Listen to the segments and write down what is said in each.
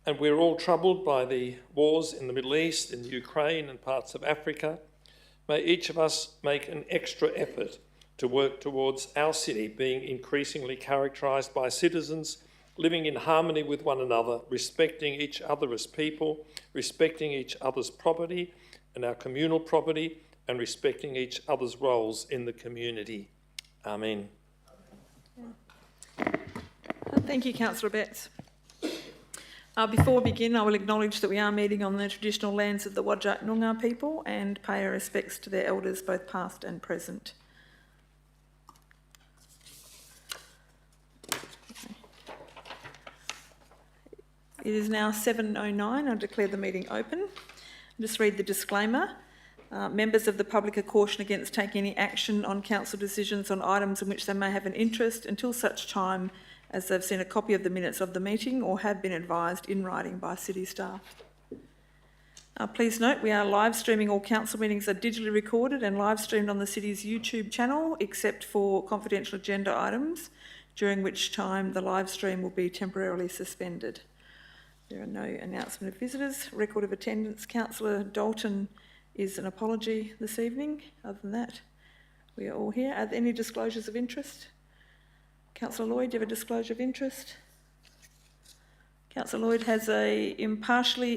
And we're all troubled by the wars in the Middle East, in Ukraine and parts of Africa. May each of us make an extra effort to work towards our city being increasingly characterised by citizens living in harmony with one another, respecting each other as people, respecting each other's property and our communal property, and respecting each other's roles in the community. Amen. Thank you, Councillor Betts. Before we begin, I will acknowledge that we are meeting on the traditional lands of the Whadjuk Noongar people and pay our respects to their elders, both past and present. It is now 7:09. I declare the meeting open. I'll just read the disclaimer. Members of the public are cautioned against taking any action on council decisions on items in which they may have an interest until such time as they've seen a copy of the minutes of the meeting or have been advised in writing by city staff. Please note we are live streaming. All council meetings are digitally recorded and live streamed on the city's YouTube channel, except for confidential agenda items, during which time the live stream will be temporarily suspended. There are no announcement of visitors. Record of attendance. Councillor Dalton is an apology this evening. Other than that, we are all here. Are there any disclosures of interest? Councillor Lloyd, do you have a disclosure of interest? Councillor Lloyd has a impartiality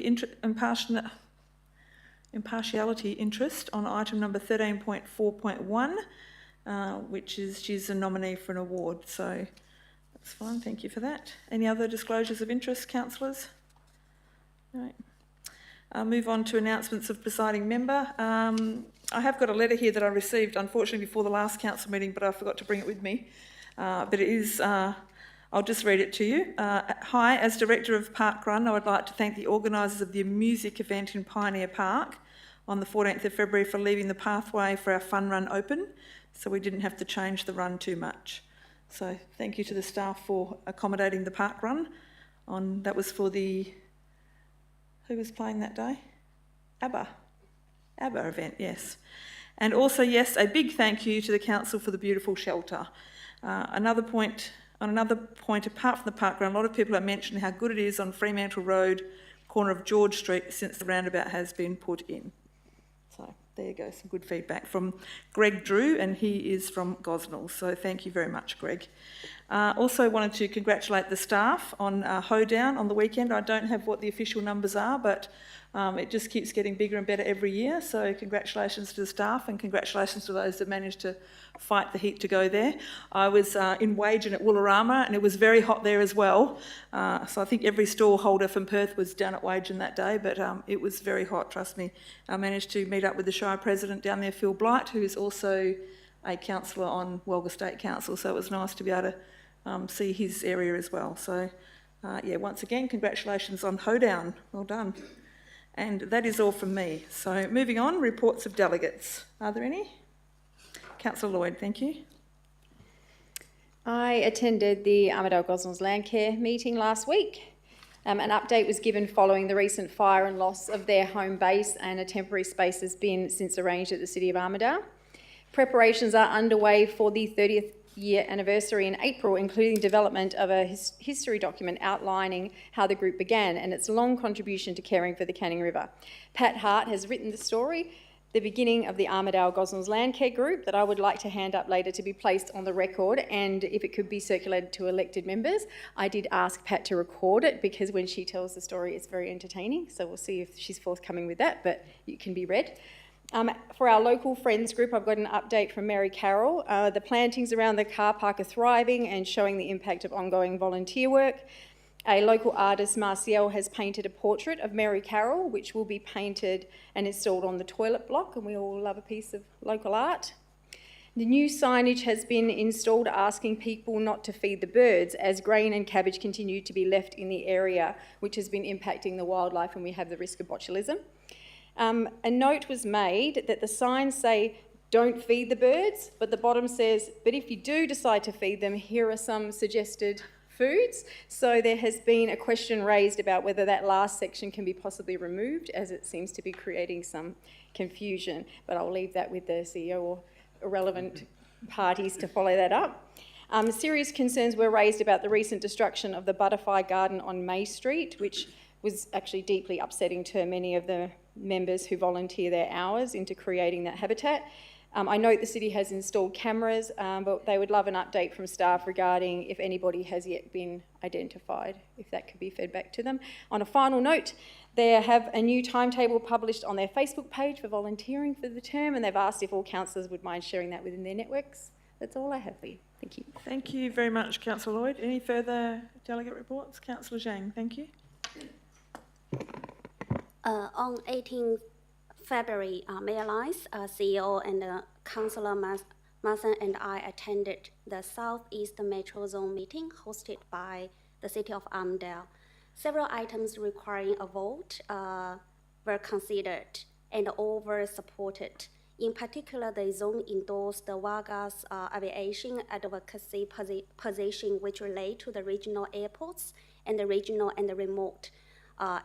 interest on item number 13.4.1, which is she's a nominee for an award. So that's fine. Thank you for that. Any other disclosures of interest, councillors? Right. I'll move on to announcements of presiding member. I have got a letter here that I received, unfortunately, before the last council meeting, but I forgot to bring it with me. But it is, I'll just read it to you. Hi, as Director of Park Run, I would like to thank the organisers of the music event in Pioneer Park on the 14th of February for leaving the pathway for our fun run open, so we didn't have to change the run too much. So thank you to the staff for accommodating the park run. That was for the... Who was playing that day? ABBA event, yes. And also, yes, a big thank you to the council for the beautiful shelter. Another point, apart from the park run, a lot of people have mentioned how good it is on Fremantle Road, corner of George Street, since the roundabout has been put in. So there you go, some good feedback from Greg Drew, and he is from Gosnells. So thank you very much, Greg. Also wanted to congratulate the staff on Hoedown on the weekend. I don't have what the official numbers are, but it just keeps getting bigger and better every year. So congratulations to the staff and congratulations to those that managed to fight the heat to go there. I was in Wagen at Woolarama and it was very hot there as well. So I think every stall holder from Perth was down at Wagen that day, but it was very hot, trust me. I managed to meet up with the Shire President down there, Phil Blight, who is also a councillor on WALGA State Council. So it was nice to be able to see his area as well. So yeah, once again, congratulations on Hoedown. Well done. And that is all from me. So moving on, reports of delegates. Are there any? Councillor Lloyd, thank you. I attended the Armidale Gosnells Landcare meeting last week. An update was given following the recent fire and loss of their home base, and a temporary space has been since arranged at the City of Armidale. Preparations are underway for the 30th year anniversary in April, including development of a history document outlining how the group began and its long contribution to caring for the Canning River. Pat Hart has written the story, the beginning of the Armidale Gosnells Landcare Group, that I would like to hand up later to be placed on the record, and if it could be circulated to elected members. I did ask Pat to record it because when she tells the story it's very entertaining, so we'll see if she's forthcoming with that, but it can be read. For our local friends group, I've got an update from Mary Carroll. The plantings around the car park are thriving and showing the impact of ongoing volunteer work. A local artist, Marciel, has painted a portrait of Mary Carroll, which will be painted and installed on the toilet block, and we all love a piece of local art. The new signage has been installed asking people not to feed the birds, as grain and cabbage continue to be left in the area, which has been impacting the wildlife, and we have the risk of botulism. A note was made that the signs say, "Don't feed the birds," but the bottom says, "But if you do decide to feed them, here are some suggested foods." So there has been a question raised about whether that last section can be possibly removed, as it seems to be creating some confusion. But I'll leave that with the CEO or relevant parties to follow that up. Serious concerns were raised about the recent destruction of the butterfly garden on May Street, which was actually deeply upsetting to many of the members who volunteer their hours into creating that habitat. I note the city has installed cameras, but they would love an update from staff regarding if anybody has yet been identified, if that could be fed back to them. On a final note, they have a new timetable published on their Facebook page for volunteering for the term, and they've asked if all councillors would mind sharing that within their networks. That's all I have for you. Thank you. Thank you very much, Councillor Lloyd. Any further delegate reports? Councillor Zhang, thank you. On 18th February, Mayor Lyons, CEO, and Councillor Mason and I attended the Southeast Metro Zone meeting hosted by the City of Armidale. Several items requiring a vote were considered, and all were supported. In particular, the zone endorsed the WALGA's aviation advocacy position, which relate to the regional airports and the regional and the remote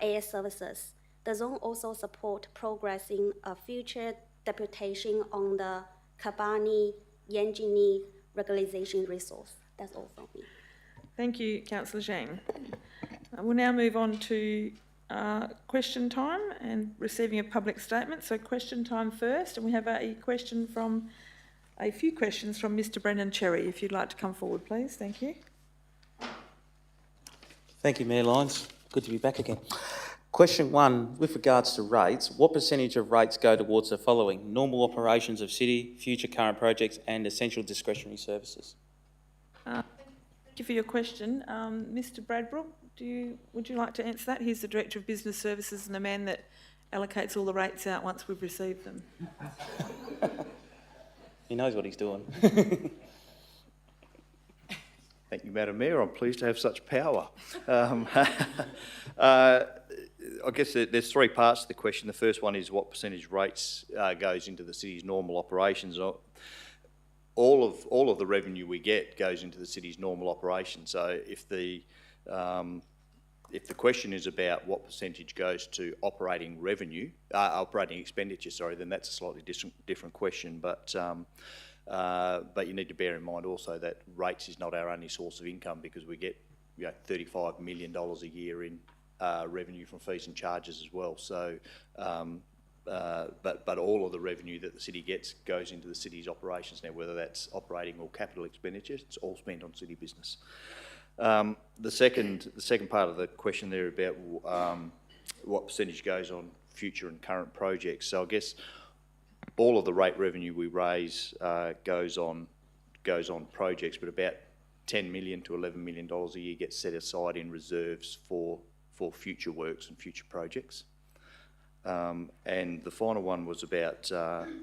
air services. The zone also support progressing a future deputation on the Kabani-Yangini regularization resource. That's all from me. Thank you, Councillor Zhang. We'll now move on to question time and receiving a public statement. So question time first, and we have a few questions from Mr. Brendan Cherry. If you'd like to come forward, please. Thank you. Thank you, Mayor Lyons. Good to be back again. Question 1, with regards to rates, what percentage of rates go towards the following: normal operations of city, future current projects and essential discretionary services? Thank you for your question. Mr. Bradbrook, would you like to answer that? He's the Director of Business Services and the man that allocates all the rates out once we've received them. He knows what he's doing. Thank you, Madam Mayor. I'm pleased to have such power. I guess there's three parts to the question. The first one is what percentage rates goes into the city's normal operations. All of the revenue we get goes into the city's normal operations. So if the question is about what percentage goes to operating revenue, operating expenditure, sorry, then that's a slightly different question. But you need to bear in mind also that rates is not our only source of income, because we get $35 million a year in revenue from fees and charges as well. So, but all of the revenue that the city gets goes into the city's operations now, whether that's operating or capital expenditure. It's all spent on city business. The second part of the question there about what percentage goes on future and current projects. So I guess all of the rate revenue we raise goes on projects, but about $10 million to $11 million a year gets set aside in reserves for future works and future projects. And the final one was about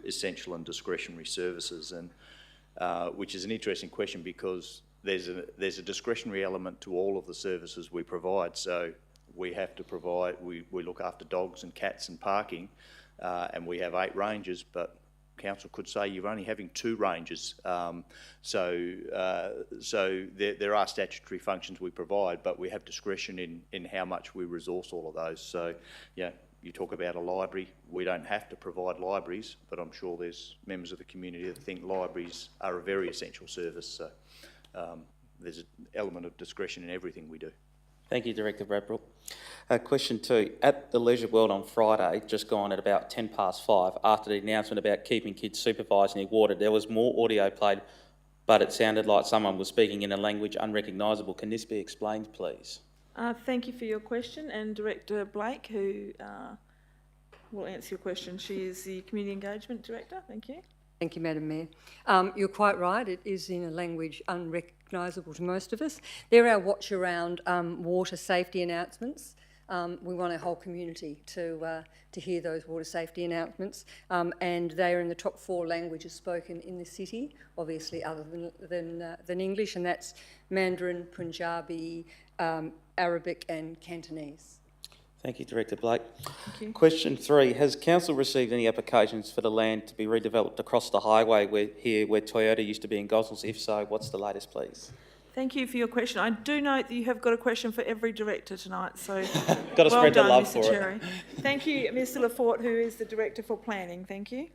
essential and discretionary services, and which is an interesting question because there's a discretionary element to all of the services we provide. So we have to provide, we look after dogs and cats and parking, and we have 8 ranges, but council could say you're only having 2 ranges. So there are statutory functions we provide, but we have discretion in how much we resource all of those. So yeah, you talk about a library, we don't have to provide libraries, but I'm sure there's members of the community that think libraries are a very essential service. So there's an element of discretion in everything we do. Thank you, Director Bradbrook. Question 2. At the Leisure World on Friday, just gone at about 5:10, after the announcement about keeping kids supervised and watered, there was more audio played, but it sounded like someone was speaking in a language unrecognisable. Can this be explained, please? Thank you for your question, and Director Blake, who will answer your question. She is the Community Engagement Director. Thank you. Thank you, Madam Mayor. You're quite right, it is in a language unrecognisable to most of us. They're our watch around water safety announcements. We want our whole community to hear those water safety announcements, and they are in the top 4 languages spoken in the city, obviously other than English, and that's Mandarin, Punjabi, Arabic and Cantonese. Thank you, Director Blake. Thank you. Question 3. Has Council received any applications for the land to be redeveloped across the highway where Toyota used to be in Gosnells? If so, what's the latest, please? Thank you for your question. I do note that you have got a question for every director tonight, so Got to well spread done, the love Mr. for Cherry. Thank you, Mr. Lafort, who is the Director for Planning. Thank you.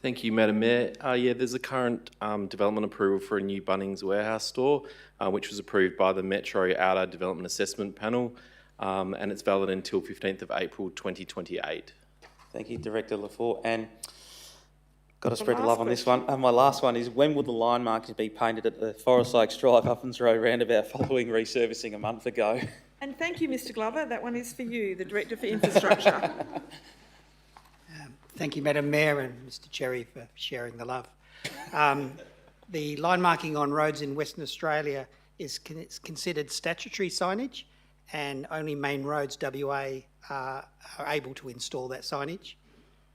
Thank you, Madam Mayor. Yeah, there's a current development approval for a new Bunnings warehouse store, which was approved by the Metro Outer Development Assessment Panel. and it's valid until 15th of April 2028. Thank you, Director Lafort. And got to spread the last love on this one. And my last one is, when will the line markers be painted at the Forest Lakes Drive Uppins Road roundabout following resurfacing a month ago? And thank you, Mr Glover. That one is for you, the Director for Infrastructure. Thank you, Madam Mayor and Mr Cherry for sharing the love. The line marking on roads in Western Australia is considered statutory signage, and only main roads WA are able to install that signage.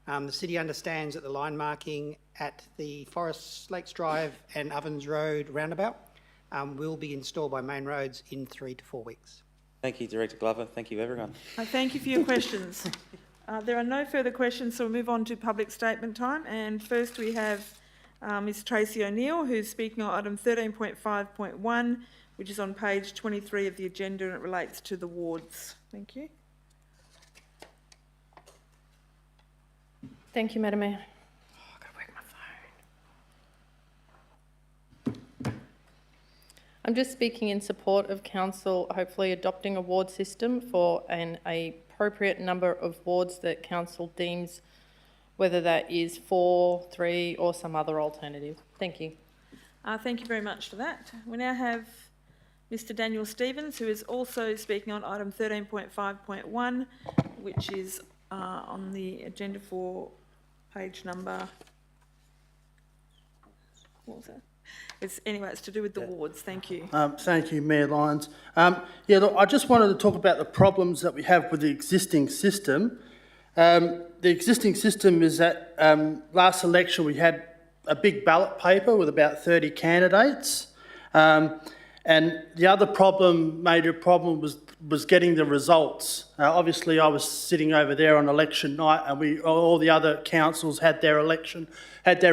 The City understands that the line marking at the Forest Lakes Drive and Ovens Road roundabout will be installed by main roads in 3 to 4 weeks. Thank you, Director Glover. Thank you, everyone. Thank you for your questions. There are no further questions, so we'll move on to public statement time. And first we have Ms Tracy O'Neill, who's speaking on item 13.5.1, which is on page 23 of the agenda, and it relates to the wards. Thank you. Thank you, Madam Mayor. I've got to work my phone. I'm just speaking in support of Council hopefully adopting a ward system for an appropriate number of wards that Council deems, whether that is 4, 3 or some other alternative. Thank you. Thank you very much for that. We now have Mr Daniel Stevens, who is also speaking on item 13.5.1, which is on the agenda for page number, what was that? It's to do with the wards. Thank you. Thank you, Mayor Lyons. Look, I just wanted to talk about the problems that we have with the existing system. The existing system is that last election we had a big ballot paper with about 30 candidates. And the other major problem was getting the results. Obviously, I was sitting over there on election night, and all the other councils had their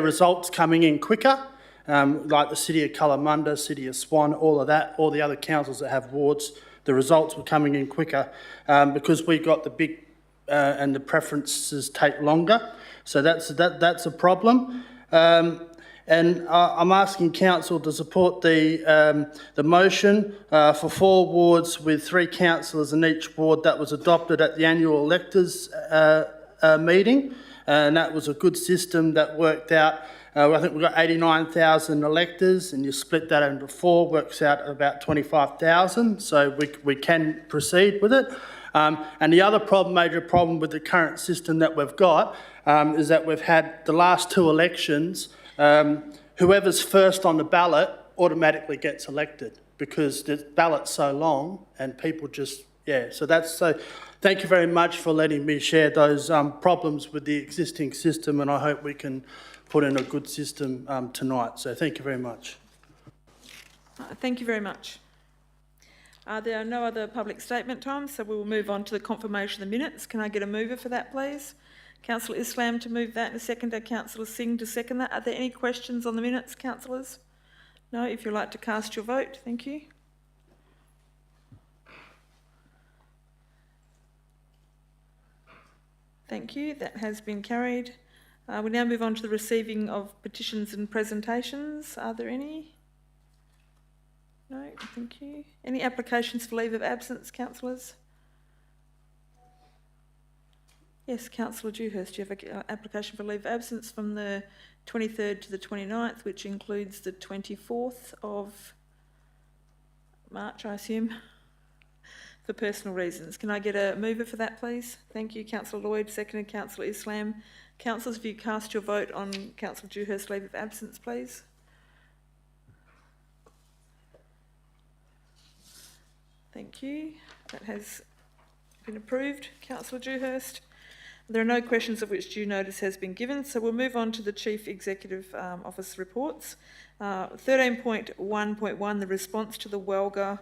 results coming in quicker, like the City of Kalamunda, City of Swan, all of that. All the other councils that have wards, the results were coming in quicker because we got the big and the preferences take longer. So that's a problem. And I'm asking Council to support the motion for 4 wards with 3 councillors in each ward that was adopted at the annual electors meeting. And that was a good system that worked out. I think we've got 89,000 electors, and you split that into 4, works out at about 25,000. So we can proceed with it. And the other major problem with the current system that we've got is that we've had the last 2 elections. Whoever's first on the ballot automatically gets elected because the ballot's so long and people just, so thank you very much for letting me share those problems with the existing system, and I hope we can put in a good system tonight. So thank you very much. Thank you very much. There are no other public statement times, so we will move on to the confirmation of the minutes. Can I get a mover for that, please? Councillor Islam to move that, and a seconder, Councillor Singh to second that. Are there any questions on the minutes, councillors? No, if you'd like to cast your vote, thank you. Thank you, that has been carried. We now move on to the receiving of petitions and presentations. Are there any? No, thank you. Any applications for leave of absence, councillors? Yes, Councillor Dewhurst, you have an application for leave of absence from the 23rd to the 29th, which includes the 24th of March, I assume, for personal reasons. Can I get a mover for that, please? Thank you, Councillor Lloyd, seconded Councillor Islam. Councillors, if you cast your vote on Councillor Dewhurst's leave of absence, please. Thank you. That has been approved, Councillor Dewhurst. There are no questions of which due notice has been given, so we'll move on to the Chief Executive Office reports. 13.1.1, the response to WALGA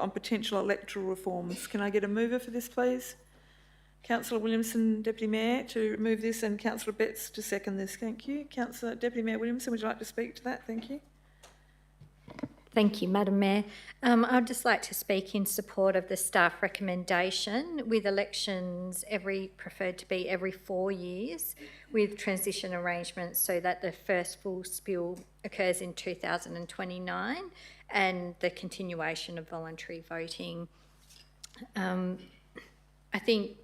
on potential electoral reforms. Can I get a mover for this, please? Councillor Williamson, Deputy Mayor, to move this, and Councillor Betts to second this. Thank you. Councillor Deputy Mayor Williamson, would you like to speak to that? Thank you. Thank you, Madam Mayor. I'd just like to speak in support of the staff recommendation, with elections preferred to be every 4 years, with transition arrangements so that the first full spill occurs in 2029 and the continuation of voluntary voting I think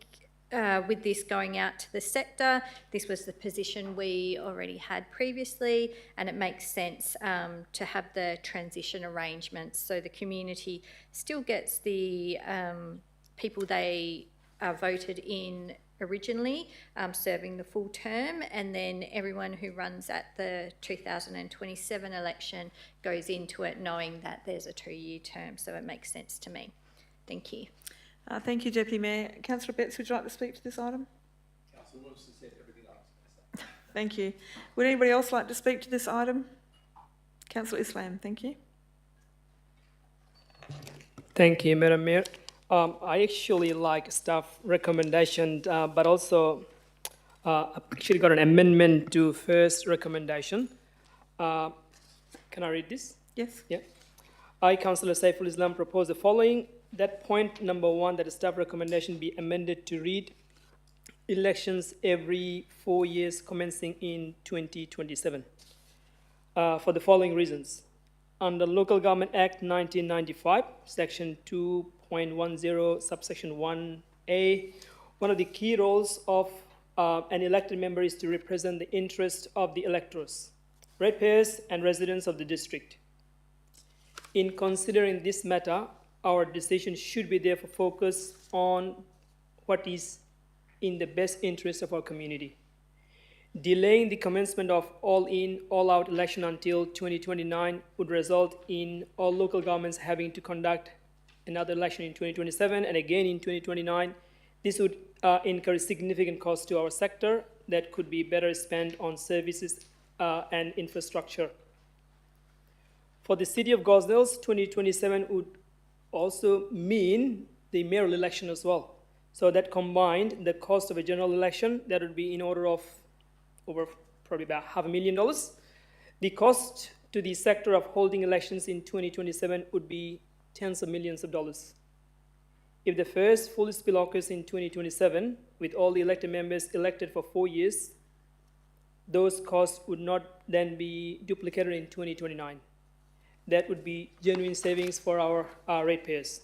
with this going out to the sector, this was the position we already had previously, and it makes sense to have the transition arrangements so the community still gets the people they voted in originally serving the full term, and then everyone who runs at the 2027 election goes into it knowing that there's a 2-year term, so it makes sense to me. Thank you. Thank you, Deputy Mayor. Councillor Betts, would you like to speak to this item? Councillor Wilson said everything I was going to say. Thank you. Would anybody else like to speak to this item? Councillor Islam, thank you. Thank you, Madam Mayor. I actually like staff recommendation, but also actually got an amendment to first recommendation. Can I read this? Yes. Yeah. I, Councillor Saiful Islam, propose the following. That point number 1, that the staff recommendation be amended to read elections every 4 years commencing in 2027. For the following reasons. Under Local Government Act 1995, Section 2.10, subsection 1A, one of the key roles of an elected member is to represent the interests of the electors, ratepayers, and residents of the district. In considering this matter, our decision should be therefore focused on what is in the best interest of our community. Delaying the commencement of all-in, all-out election until 2029 would result in all local governments having to conduct another election in 2027 and again in 2029. This would incur significant costs to our sector that could be better spent on services and infrastructure. For the City of Gosnells, 2027 would also mean the mayoral election as well. So that combined, the cost of a general election, that would be in order of over probably about $500,000. The cost to the sector of holding elections in 2027 would be tens of millions of dollars. If the first full spill occurs in 2027, with all the elected members elected for 4 years, those costs would not then be duplicated in 2029. That would be genuine savings for our ratepayers.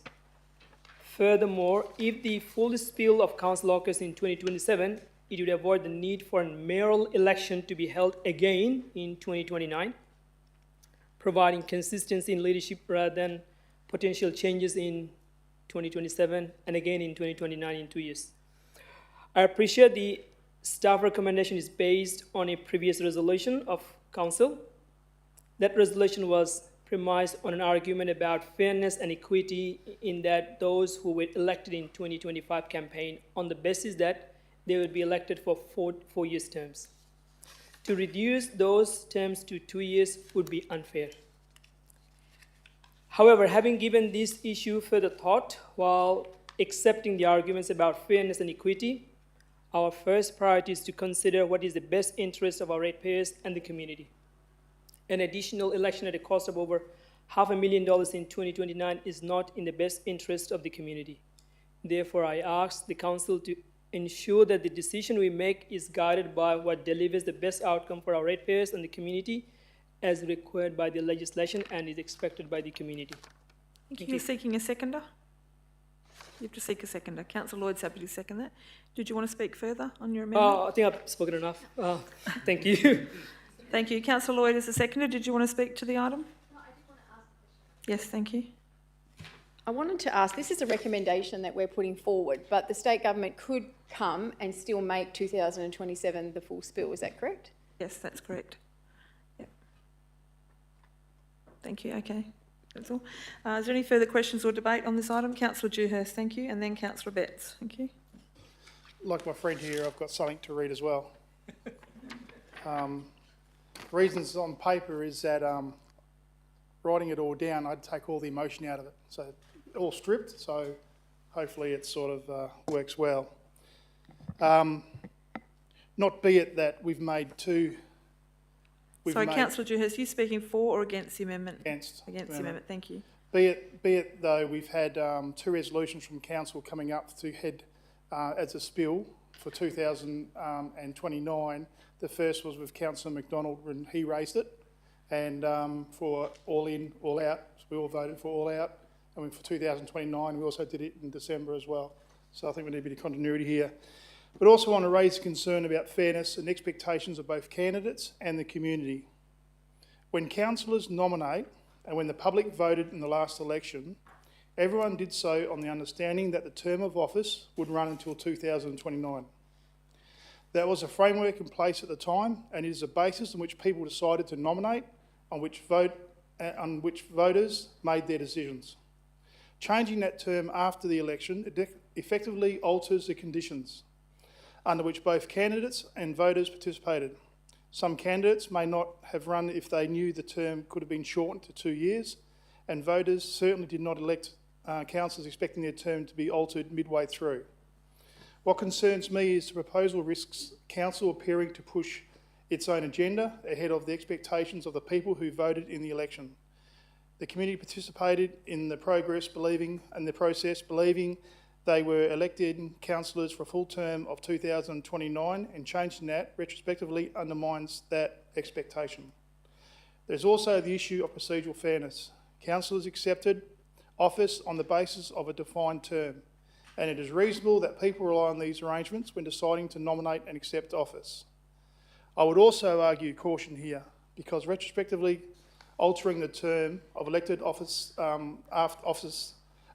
Furthermore, if the full spill of council occurs in 2027, it would avoid the need for a mayoral election to be held again in 2029, providing consistency in leadership rather than potential changes in 2027 and again in 2029 in 2 years. I appreciate the staff recommendation is based on a previous resolution of council. That resolution was premised on an argument about fairness and equity in that those who were elected in 2025 campaign on the basis that they would be elected for 4 years terms. To reduce those terms to 2 years would be unfair. However, having given this issue further thought while accepting the arguments about fairness and equity, our first priority is to consider what is the best interest of our ratepayers and the community. An additional election at a cost of over $500,000 in 2029 is not in the best interest of the community. Therefore, I ask the council to ensure that the decision we make is guided by what delivers the best outcome for our ratepayers and the community as required by the legislation and is expected by the community. Thank you. You're seeking a seconder? You have to seek a seconder. Councillor Lloyd's happy to second that. Did you want to speak further on your amendment? I think I've spoken enough. Thank you. Thank you. Councillor Lloyd is a seconder. Did you want to speak to the item? No, I did want to ask a question. Yes, thank you. I wanted to ask, this is a recommendation that we're putting forward, but the state government could come and still make 2027 the full spill, is that correct? Yes, that's correct. Yep. Thank you. Okay, that's all. Is there any further questions or debate on this item? Councillor Dewhurst, thank you, and then Councillor Betts, thank you. Like my friend here, I've got something to read as well. Reasons on paper is that writing it all down, I'd take all the emotion out of it. So all stripped, so hopefully it sort of works well. Not be it that we've made two... Sorry, Councillor Dewhurst, are you speaking for or against the amendment? Against. Against the amendment, thank you. Be it though, we've had 2 resolutions from Council coming up to head as a spill for 2029. The first was with Councillor McDonald when he raised it, and for all in, all out, we all voted for all out. And for 2029, we also did it in December as well. So I think we need a bit of continuity here. But also want to raise concern about fairness and expectations of both candidates and the community. When councillors nominate, and when the public voted in the last election, everyone did so on the understanding that the term of office would run until 2029. That was a framework in place at the time, and it is a basis on which people decided to nominate, on which voters made their decisions. Changing that term after the election effectively alters the conditions under which both candidates and voters participated. Some candidates may not have run if they knew the term could have been shortened to 2 years, and voters certainly did not elect councillors expecting their term to be altered midway through. What concerns me is the proposal risks council appearing to push its own agenda ahead of the expectations of the people who voted in the election. The community participated in the process believing they were elected councillors for a full term of 2029, and changing that retrospectively undermines that expectation. There's also the issue of procedural fairness. Councillors accepted office on the basis of a defined term, and it is reasonable that people rely on these arrangements when deciding to nominate and accept office. I would also argue caution here, because retrospectively altering the term of elected office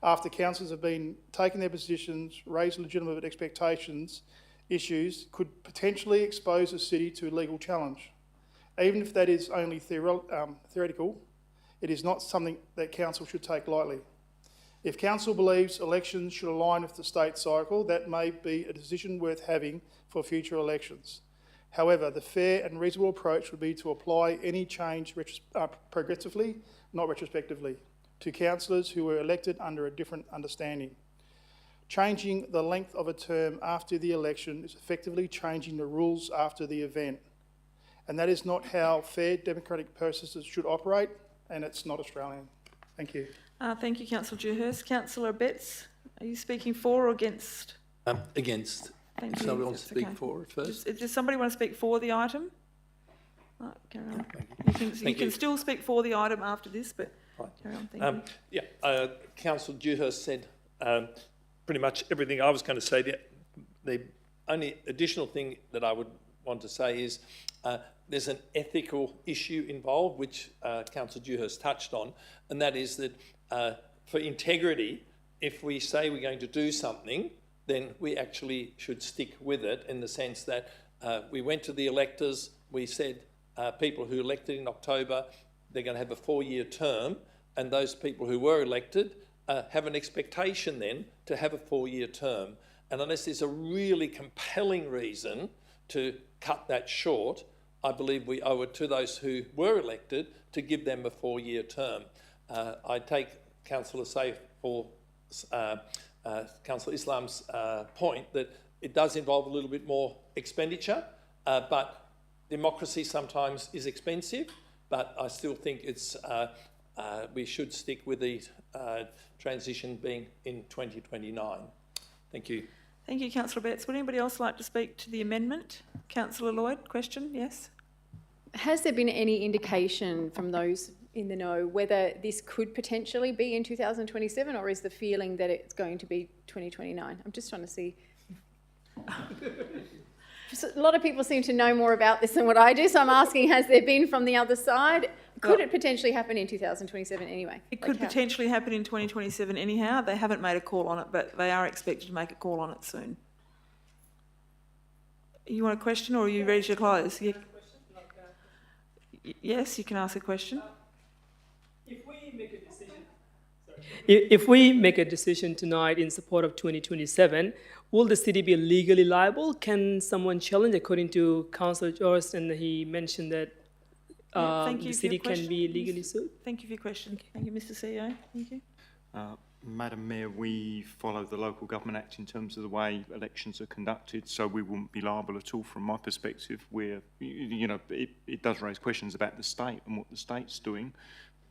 after councillors have been taking their positions, raised legitimate expectations, issues, could potentially expose the city to legal challenge. Even if that is only theoretical, it is not something that council should take lightly. If council believes elections should align with the state cycle, that may be a decision worth having for future elections. However, the fair and reasonable approach would be to apply any change progressively, not retrospectively, to councillors who were elected under a different understanding. Changing the length of a term after the election is effectively changing the rules after the event. And that is not how fair democratic processes should operate, and it's not Australian. Thank you. Thank you, Councillor Dewhurst. Councillor Betts, are you speaking for or against? Against. Thank If you. somebody wants to That's speak for it first. Does somebody want to speak for the item? Right, carry on. You can still speak for the item after this, but carry on. Thank you. Yeah, Councillor Dewhurst said pretty much everything I was going to say. The only additional thing that I would want to say is there's an ethical issue involved, which Councillor Dewhurst touched on, and that is that for integrity, if we say we're going to do something, then we actually should stick with it, in the sense that we went to the electors, we said people who elected in October, they're going to have a 4-year term, and those people who were elected have an expectation then to have a 4-year term. And unless there's a really compelling reason to cut that short, I believe we owe it to those who were elected to give them a 4-year term. I take Councillor Councillor Islam's point that it does involve a little bit more expenditure, but democracy sometimes is expensive, but I still think it's we should stick with the transition being in 2029. Thank you. Thank you, Councillor Betts. Would anybody else like to speak to the amendment? Councillor Lloyd, question? Yes? Has there been any indication from those in the know whether this could potentially be in 2027, or is the feeling that it's going to be 2029? I'm just trying to see. A lot of people seem to know more about this than what I do, so I'm asking, has there been from the other side? Could it potentially happen in 2027 anyway? It could potentially happen in 2027 anyhow. They haven't made a call on it, but they are expected to make a call on it soon. You want a question, or are you ready to close? Yeah. Yes, you can ask a question. If we make a decision tonight in support of 2027, will the city be legally liable? Can someone challenge, according to Councillor Joyce, and he mentioned that the city can be legally sued? Thank you for your question. Thank you, Mr. CEO. Thank you. Madam Mayor, we follow the Local Government Act in terms of the way elections are conducted, so we wouldn't be liable at all from my perspective. Where, you know, it does raise questions about the state and what the state's doing,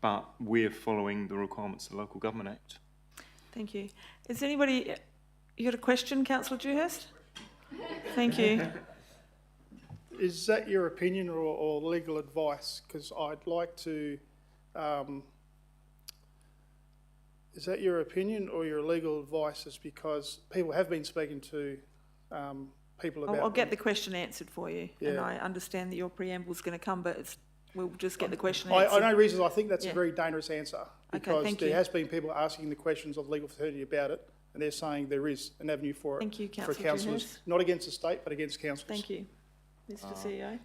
but we're following the requirements of the Local Government Act. Thank you. Is anybody, you got a question, Councillor Dewhurst? Thank you. Is that your opinion or legal advice? Because I'd like to Is that your opinion or your legal advice? Is because people have been speaking to people about... I'll get the question answered for you. Yeah. And I understand that your preamble is going to come, but we'll just get the question I answered. know reasons I think that's Yeah. a very dangerous answer, Okay, because thank there you. has been people asking the questions of legal fraternity about it, and they're saying there is an avenue for it. Thank you, for Councillor councillors, Dewhurst. not against the state, but against councillors. Thank you. Mr CEO?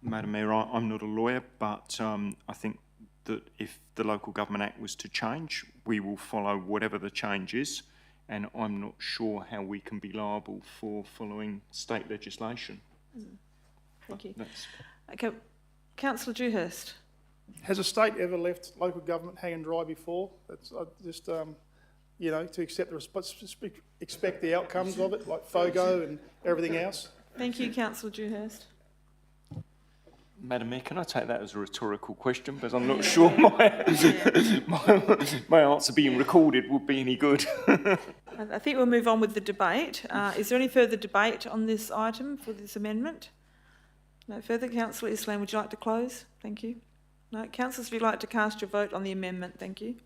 Madam Mayor, I'm not a lawyer, but I think that if the Local Government Act was to change, we will follow whatever the change is, and I'm not sure how we can be liable for following state legislation. Thank you. That's- Okay, Councillor Dewhurst? Has a state ever left local government hanging dry before? That's just, you know, to accept the expect the outcomes of it, like FOGO and everything else. Thank you, Councillor Dewhurst. Madam Mayor, can I take that as a rhetorical question? Because I'm not sure my answer being recorded would be any good. I think we'll move on with the debate. Is there any further debate on this item for this amendment? No further. Councillor Islam, would you like to close? Thank you. No. Councillors, if you'd like to cast your vote on the amendment, thank you.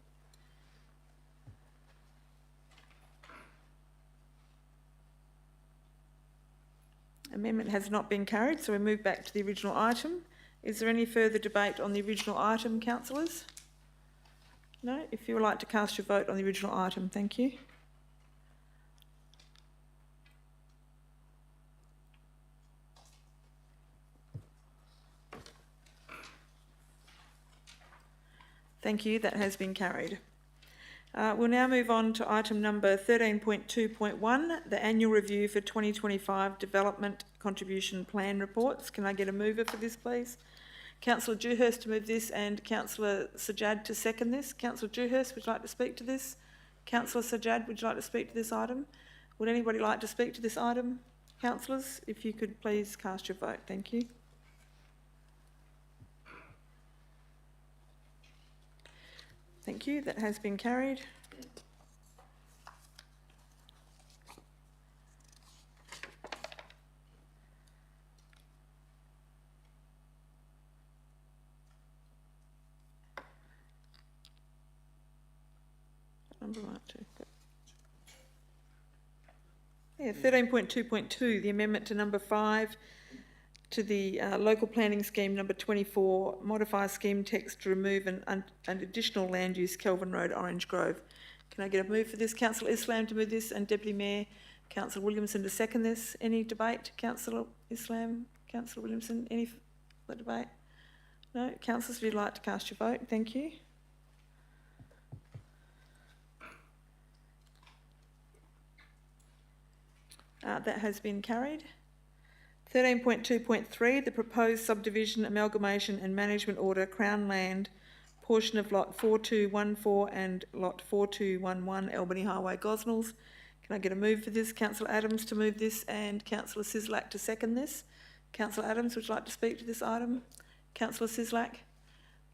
Amendment has not been carried, so we move back to the original item. Is there any further debate on the original item, councillors? No? If you would like to cast your vote on the original item, thank you. Thank you, that has been carried. We'll now move on to item number 13.2.1, the annual review for 2025 Development Contribution Plan reports. Can I get a mover for this, please? Councillor Dewhurst to move this and Councillor Sajad to second this. Councillor Dewhurst, would you like to speak to this? Councillor Sajad, would you like to speak to this item? Would anybody like to speak to this item? Councillors, if you could please cast your vote. Thank you. Thank you, that has been carried. Number right too. Yeah, 13.2.2, the amendment to number 5 to the local planning scheme number 24, modify scheme text to remove an additional land use, Kelvin Road, Orange Grove. Can I get a move for this? Councillor Islam to move this and Deputy Mayor Councillor Williamson to second this. Any debate? Councillor Islam, Councillor Williamson, any further debate? No? Councillors, if you'd like to cast your vote, thank you. That has been carried. 13.2.3, the proposed subdivision, amalgamation and management order, Crown Land, portion of lot 4214 and lot 4211, Albany Highway, Gosnells. Can I get a move for this? Councillor Adams to move this and Councillor Sislak to second this. Councillor Adams, would you like to speak to this item? Councillor Sislak?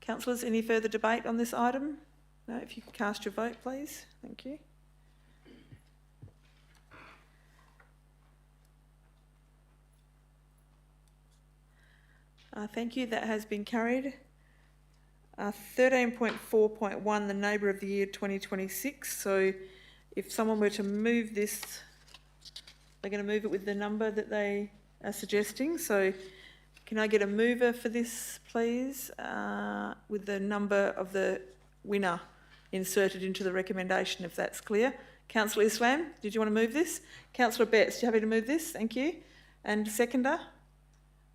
Councillors, any further debate on this item? No, if you could cast your vote, please. Thank you. Thank you, that has been carried. 13.4.1, the Neighbour of the Year 2026. So if someone were to move this, they're going to move it with the number that they are suggesting. So can I get a mover for this, please, with the number of the winner inserted into the recommendation, if that's clear. Councillor Islam, did you want to move this? Councillor Betts, do you happy to move this? Thank you. And seconder?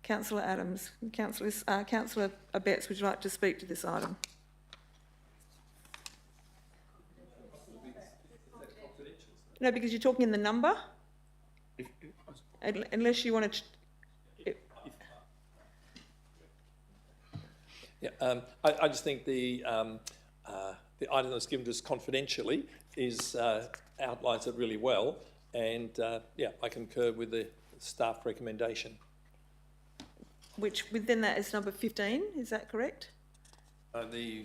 Councillor Adams. Councillor Betts, would you like to speak to this item? No, because you're talking in the number. Unless you want to... Yeah, I just think the item that's given to us confidentially is outlines it really well, and yeah, I concur with the staff recommendation. Which within that is number 15, is that correct? The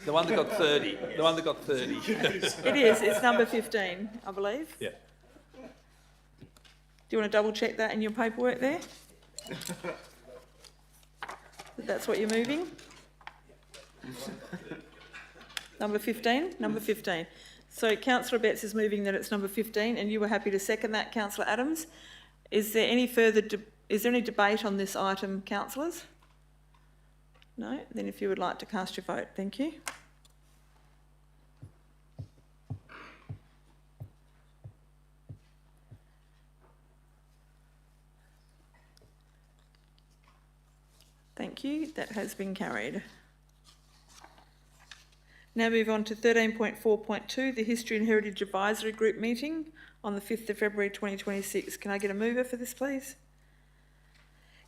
one that got 30. The one that got 30. It is. It's number 15, I believe. Yeah. Do you want to double check that in your paperwork there? That's what you're moving? Number 15? Number 15. So Councillor Betts is moving that it's number 15, and you were happy to second that, Councillor Adams. Is there any debate on this item, councillors? No? Then if you would like to cast your vote, thank you. Thank you. That has been carried. Now move on to 13.4.2, the History and Heritage Advisory Group meeting on the 5th of February 2026. Can I get a mover for this, please?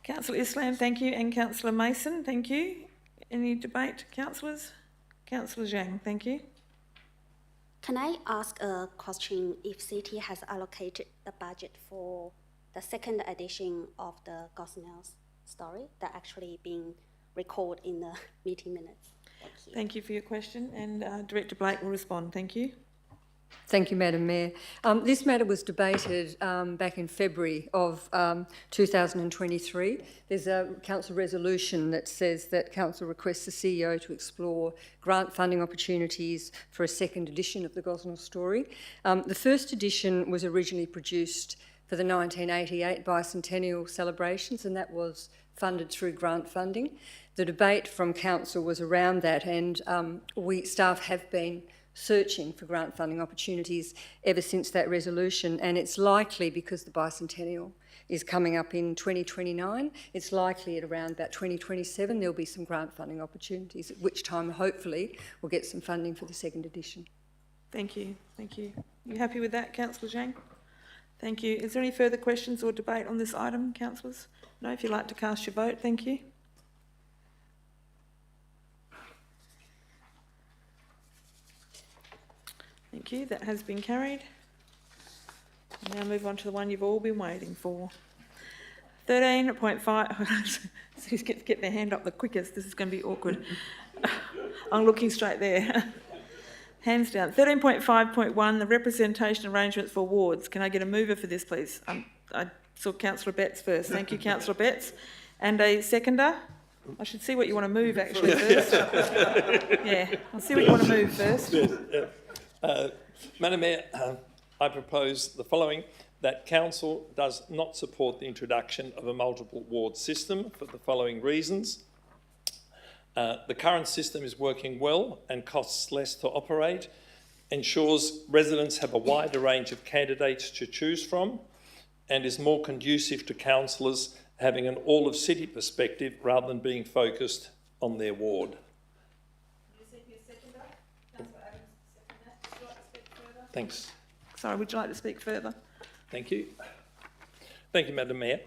Councillor Islam, thank you, and Councillor Mason, thank you. Any debate, councillors? Councillor Zhang, thank you. Can I ask a question if City has allocated the budget for the second edition of the Gosnells story that actually being recorded in the meeting minutes? Thank you. Thank you for your question, and Director Blake will respond. Thank you. Thank you, Madam Mayor. This matter was debated back in February of 2023. There's a council resolution that says that council requests the CEO to explore grant funding opportunities for a second edition of the Gosnells story. The first edition was originally produced for the 1988 bicentennial celebrations, and that was funded through grant funding. The debate from council was around that, and staff have been searching for grant funding opportunities ever since that resolution, and it's likely, because the bicentennial is coming up in 2029, it's likely at around about 2027 there'll be some grant funding opportunities, at which time hopefully we'll get some funding for the second edition. Thank you. Thank you. You happy with that, Councillor Zhang? Thank you. Is there any further questions or debate on this item, councillors? No, if you'd like to cast your vote, thank you. Thank you, that has been carried. Now move on to the one you've all been waiting for. 13.5, so get their hand up the quickest, this is going to be awkward. I'm looking straight there. Hands down. 13.5.1, the representation arrangements for wards. Can I get a mover for this, please? I saw Councillor Betts first. Thank you, Councillor Betts. And a seconder? I should see what you want to move actually first. Yeah, I'll see what you want to move first. Madam Mayor, I propose the following, that Council does not support the introduction of a multiple ward system for the following reasons. The current system is working well and costs less to operate, ensures residents have a wider range of candidates to choose from, and is more conducive to councillors having an all-of-city perspective rather than being focused on their ward. Thanks. Sorry, would you like to speak further? Thank you. Thank you, Madam Mayor.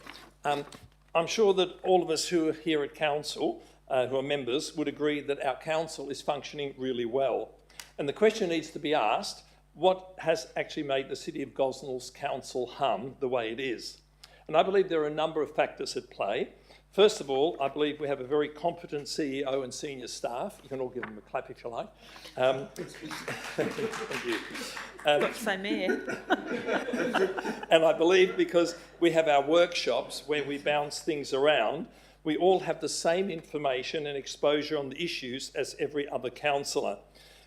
I'm sure that all of us who are here at Council, who are members, would agree that our Council is functioning really well. And the question needs to be asked, what has actually made the City of Gosnells Council hum the way it is? And I believe there are a number of factors at play. First of all, I believe we have a very competent CEO and senior staff. You can all give them a clap if you like. Thank you. Got to say Mayor. And I believe because we have our workshops where we bounce things around, we all have the same information and exposure on the issues as every other councillor.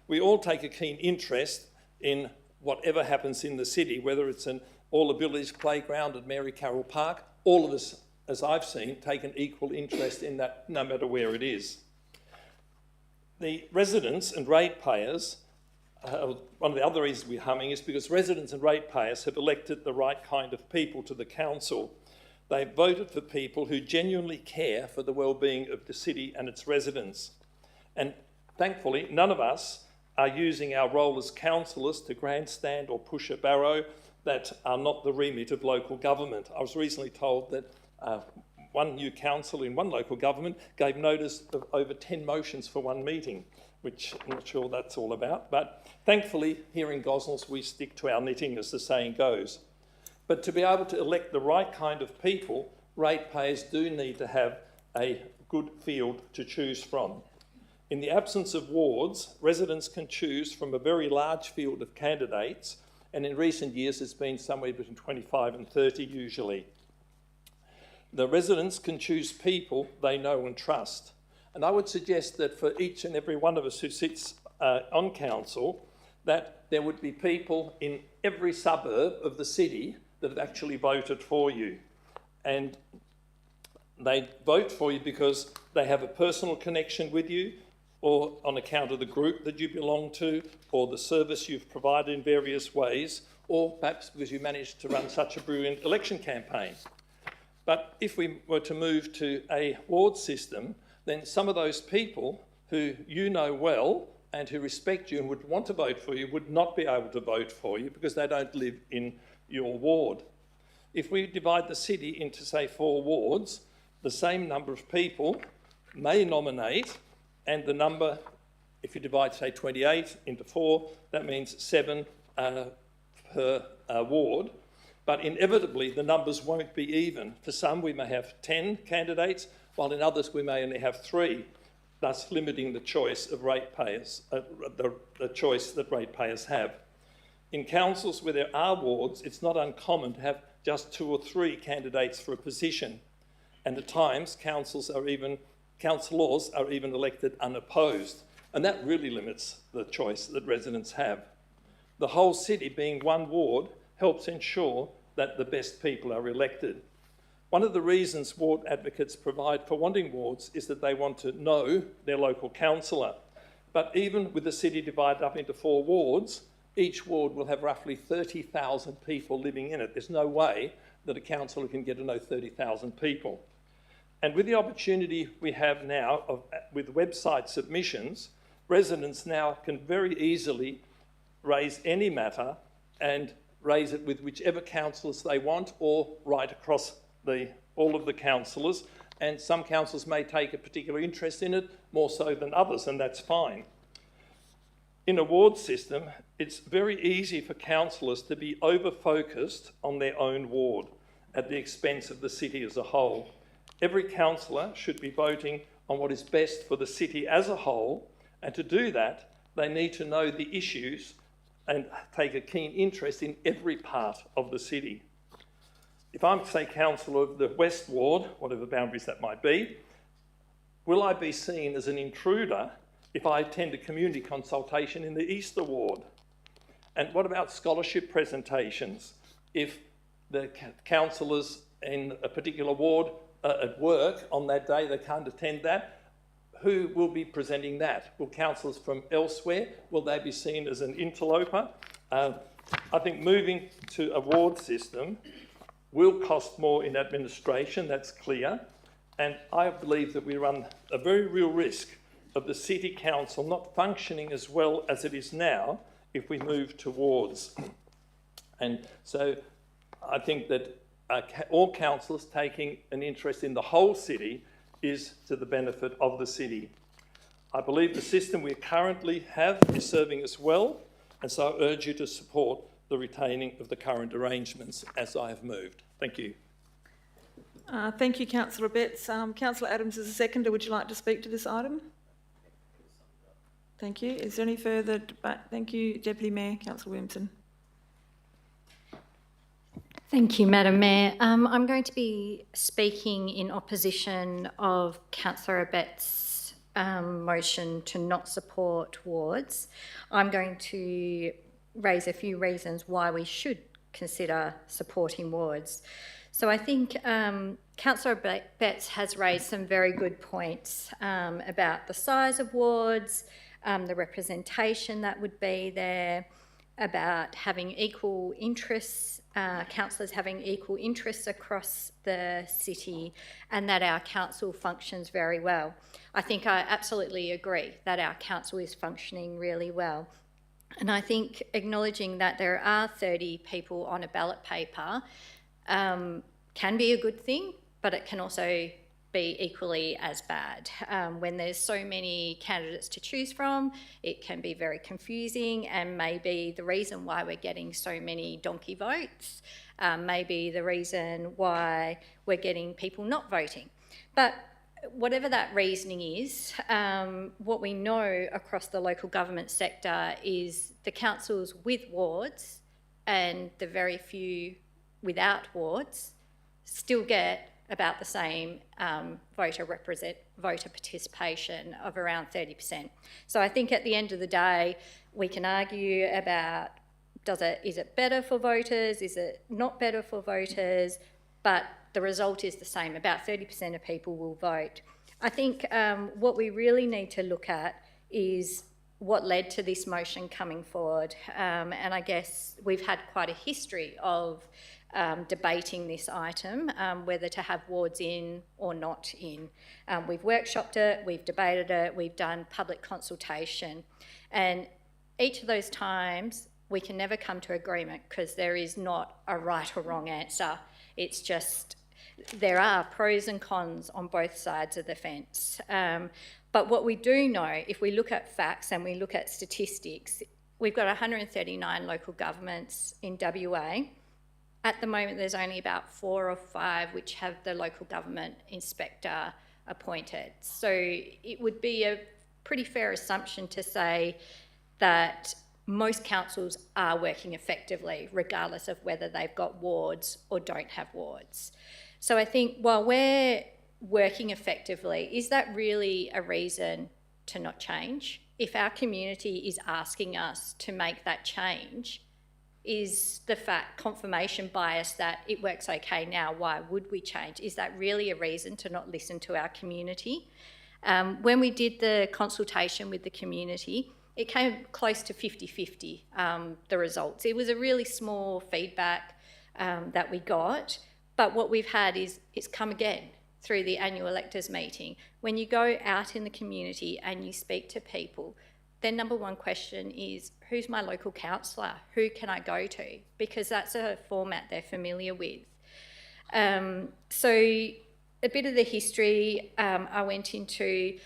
We all take a keen interest in whatever happens in the city, whether it's an all-abilities playground at Mary Carroll Park. All of us, as I've seen, take an equal interest in that no matter where it is. The residents and ratepayers, one of the other reasons we're humming is because residents and ratepayers have elected the right kind of people to the council. They voted for people who genuinely care for the well-being of the city and its residents. And thankfully, none of us are using our role as councillors to grandstand or push a barrow that are not the remit of local government. I was recently told that one new council in one local government gave notice of over 10 motions for one meeting, which I'm not sure that's all about. But thankfully, here in Gosnells, we stick to our knitting, as the saying goes. But to be able to elect the right kind of people, ratepayers do need to have a good field to choose from. In the absence of wards, residents can choose from a very large field of candidates, and in recent years it's been somewhere between 25 and 30 usually. The residents can choose people they know and trust. And I would suggest that for each and every one of us who sits on council, that there would be people in every suburb of the city that have actually voted for you. And they vote for you because they have a personal connection with you, or on account of the group that you belong to, or the service you've provided in various ways, or perhaps because you managed to run such a brilliant election campaign. But if we were to move to a ward system, then some of those people who you know well and who respect you and would want to vote for you would not be able to vote for you because they don't live in your ward. If we divide the city into, say, 4 wards, the same number of people may nominate, and the number, if you divide, say, 28 into 4, that means 7 per ward. But inevitably, the numbers won't be even. For some, we may have 10 candidates, while in others, we may only have 3, thus limiting the choice of ratepayers, the choice that ratepayers have. In councils where there are wards, it's not uncommon to have just 2 or 3 candidates for a position. And at times, councillors are even elected unopposed. And that really limits the choice that residents have. The whole city being 1 ward helps ensure that the best people are elected. One of the reasons ward advocates provide for wanting wards is that they want to know their local councillor. But even with the city divided up into 4 wards, each ward will have roughly 30,000 people living in it. There's no way that a councillor can get to know 30,000 people. And with the opportunity we have now with website submissions, residents now can very easily raise any matter and raise it with whichever councillors they want, or right across all of the councillors. And some councillors may take a particular interest in it, more so than others, and that's fine. In a ward system, it's very easy for councillors to be over-focused on their own ward at the expense of the city as a whole. Every councillor should be voting on what is best for the city as a whole, and to do that, they need to know the issues and take a keen interest in every part of the city. If I'm, say, councillor of the West Ward, whatever boundaries that might be, will I be seen as an intruder if I attend a community consultation in the Easter Ward? And what about scholarship presentations? If the councillors in a particular ward are at work on that day, they can't attend that, who will be presenting that? Will councillors from elsewhere, will they be seen as an interloper? I think moving to a ward system will cost more in administration, that's clear. And I believe that we run a very real risk of the City Council not functioning as well as it is now if we move to wards. And so I think that all councillors taking an interest in the whole city is to the benefit of the city. I believe the system we currently have is serving us well, and so I urge you to support the retaining of the current arrangements as I have moved. Thank you. Thank you, Councillor Betts. Councillor Adams is a seconder. Would you like to speak to this item? Thank you. Is there any further debate? Thank you, Deputy Mayor. Councillor Williamson. Thank you, Madam Mayor. I'm going to be speaking in opposition of Councillor Betts' motion to not support wards. I'm going to raise a few reasons why we should consider supporting wards. So I think Councillor Betts has raised some very good points about the size of wards, the representation that would be there, about having equal interests, councillors having equal interests across the city, and that our council functions very well. I think I absolutely agree that our council is functioning really well. And I think acknowledging that there are 30 people on a ballot paper can be a good thing, but it can also be equally as bad. When there's so many candidates to choose from, it can be very confusing, and maybe the reason why we're getting so many donkey votes, maybe the reason why we're getting people not voting. But whatever that reasoning is, what we know across the local government sector is the councils with wards and the very few without wards still get about the same voter participation of around 30%. So I think at the end of the day, we can argue about is it better for voters, is it not better for voters, but the result is the same. About 30% of people will vote. I think what we really need to look at is what led to this motion coming forward. And I guess we've had quite a history of debating this item, whether to have wards in or not in. We've workshopped it, we've debated it, we've done public consultation. And each of those times, we can never come to agreement because there is not a right or wrong answer. It's just there are pros and cons on both sides of the fence. But what we do know, if we look at facts and we look at statistics, we've got 139 local governments in WA. At the moment, there's only about 4 or 5 which have the local government inspector appointed. So it would be a pretty fair assumption to say that most councils are working effectively, regardless of whether they've got wards or don't have wards. So I think while we're working effectively, is that really a reason to not change? If our community is asking us to make that change, is the fact confirmation bias that it works okay now, why would we change? Is that really a reason to not listen to our community? When we did the consultation with the community, it came close to 50-50, the results. It was a really small feedback that we got, but what we've had is it's come again through the annual electors meeting. When you go out in the community and you speak to people, their number one question is, who's my local councillor? Who can I go to? Because that's a format they're familiar with. So a bit of the history I went into.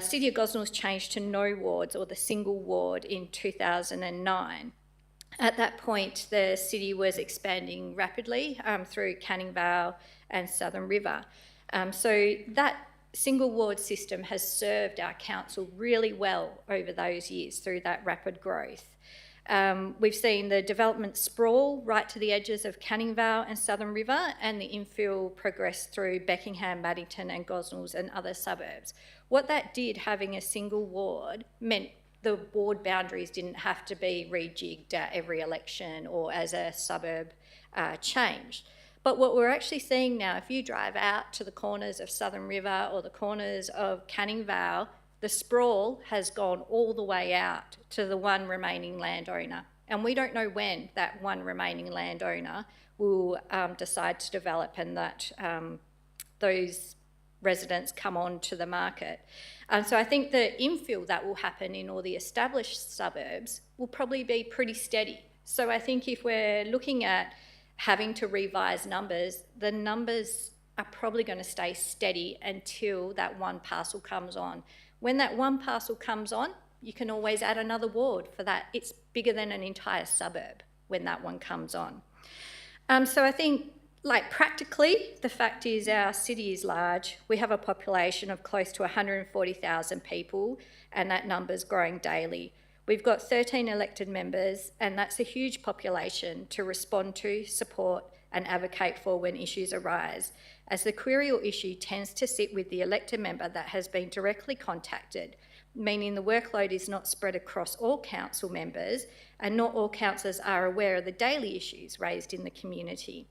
City of Gosnells changed to no wards, or the single ward, in 2009. At that point, the city was expanding rapidly through Canning Vale and Southern River. So that single ward system has served our council really well over those years through that rapid growth. We've seen the development sprawl right to the edges of Canning Vale and Southern River, and the infill progress through Beckingham, Maddington and Gosnells and other suburbs. What that did, having a single ward, meant the ward boundaries didn't have to be rejigged at every election or as a suburb changed. But what we're actually seeing now, if you drive out to the corners of Southern River or the corners of Canning Vale, the sprawl has gone all the way out to the one remaining landowner. And we don't know when that one remaining landowner will decide to develop and that those residents come on to the market. So I think the infill that will happen in all the established suburbs will probably be pretty steady. So I think if we're looking at having to revise numbers, the numbers are probably going to stay steady until that one parcel comes on. When that one parcel comes on, you can always add another ward for that. It's bigger than an entire suburb when that one comes on. So I think, like, practically, the fact is our city is large. We have a population of close to 140,000 people, and that number's growing daily. We've got 13 elected members, and that's a huge population to respond to, support and advocate for when issues arise, as the query or issue tends to sit with the elected member that has been directly contacted, meaning the workload is not spread across all council members, and not all councillors are aware of the daily issues raised in the community.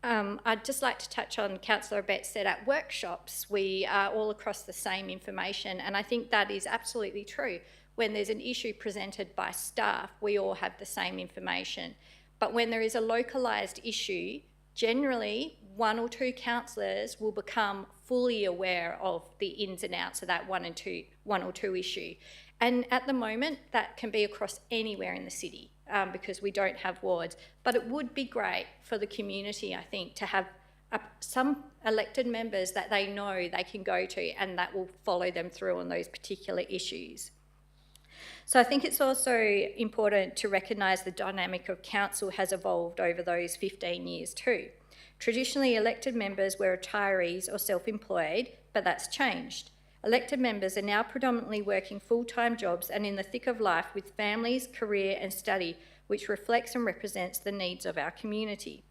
I'd just like to touch on, Councillor Abetz said at workshops we are all across the same information, and I think that is absolutely true. When there's an issue presented by staff, we all have the same information. But when there is a localised issue, generally 1 or 2 councillors will become fully aware of the ins and outs of that one or two issue. And at the moment, that can be across anywhere in the city because we don't have wards. But it would be great for the community, I think, to have some elected members that they know they can go to and that will follow them through on those particular issues. So I think it's also important to recognise the dynamic of council has evolved over those 15 years too. Traditionally, elected members were retirees or self-employed, but that's changed. Elected members are now predominantly working full-time jobs and in the thick of life with families, career and study, which reflects and represents the needs of our community.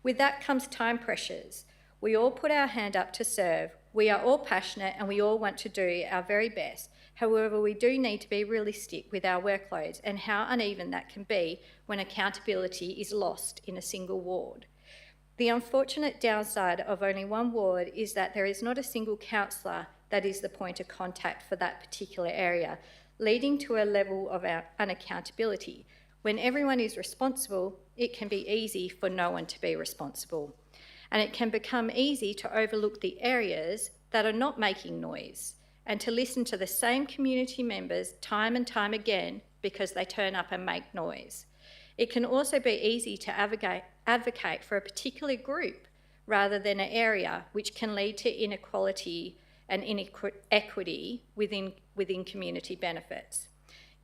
With that comes time pressures. We all put our hand up to serve. We are all passionate and we all want to do our very best. However, we do need to be realistic with our workloads and how uneven that can be when accountability is lost in a single ward. The unfortunate downside of only one ward is that there is not a single councillor that is the point of contact for that particular area, leading to a level of unaccountability. When everyone is responsible, it can be easy for no one to be responsible. And it can become easy to overlook the areas that are not making noise and to listen to the same community members time and time again because they turn up and make noise. It can also be easy to advocate for a particular group rather than an area, which can lead to inequality and inequity within community benefits.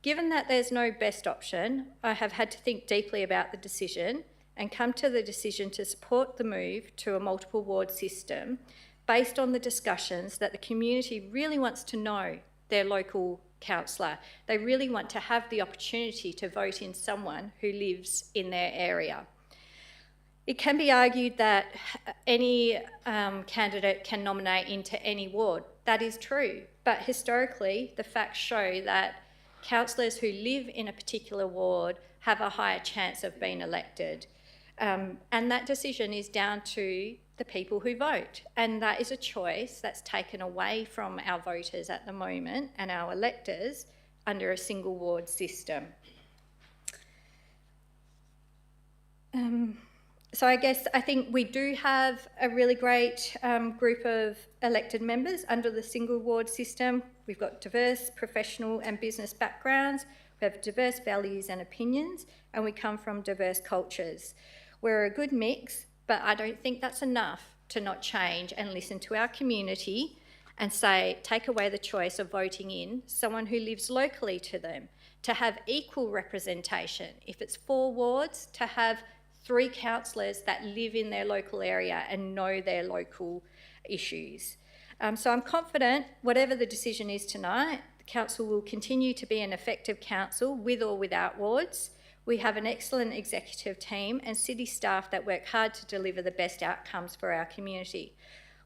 Given that there's no best option, I have had to think deeply about the decision and come to the decision to support the move to a multiple ward system based on the discussions that the community really wants to know their local councillor. They really want to have the opportunity to vote in someone who lives in their area. It can be argued that any candidate can nominate into any ward. That is true, but historically the facts show that councillors who live in a particular ward have a higher chance of being elected. And that decision is down to the people who vote. And that is a choice that's taken away from our voters at the moment and our electors under a single ward system. So I think we do have a really great group of elected members under the single ward system. We've got diverse professional and business backgrounds, we have diverse values and opinions, and we come from diverse cultures. We're a good mix, but I don't think that's enough to not change and listen to our community and take away the choice of voting in someone who lives locally to them, to have equal representation. If it's 4 wards, to have 3 councillors that live in their local area and know their local issues. So I'm confident, whatever the decision is tonight, the council will continue to be an effective council with or without wards. We have an excellent executive team and city staff that work hard to deliver the best outcomes for our community.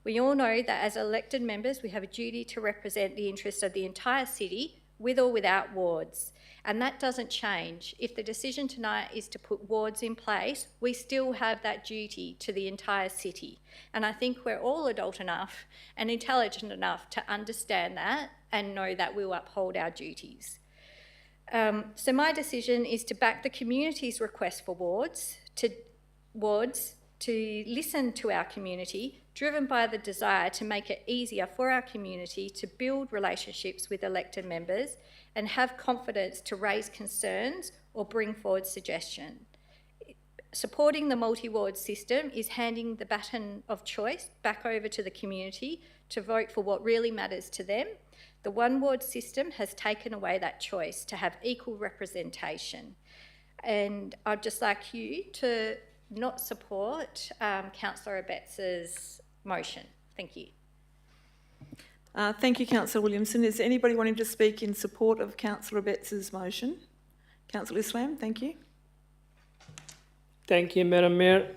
We all know that as elected members, we have a duty to represent the interests of the entire city with or without wards. And that doesn't change. If the decision tonight is to put wards in place, we still have that duty to the entire city. And I think we're all adult enough and intelligent enough to understand that and know that we'll uphold our duties. So my decision is to back the community's request for wards to listen to our community, driven by the desire to make it easier for our community to build relationships with elected members and have confidence to raise concerns or bring forward suggestions. Supporting the multi-ward system is handing the baton of choice back over to the community to vote for what really matters to them. The one-ward system has taken away that choice to have equal representation. And I'd just like you to not support Councillor Abetts's motion. Thank you. Thank you, Councillor Williamson. Is there anybody wanting to speak in support of Councillor Abetts's motion? Councillor Islam, thank you. Thank you, Madam Mayor.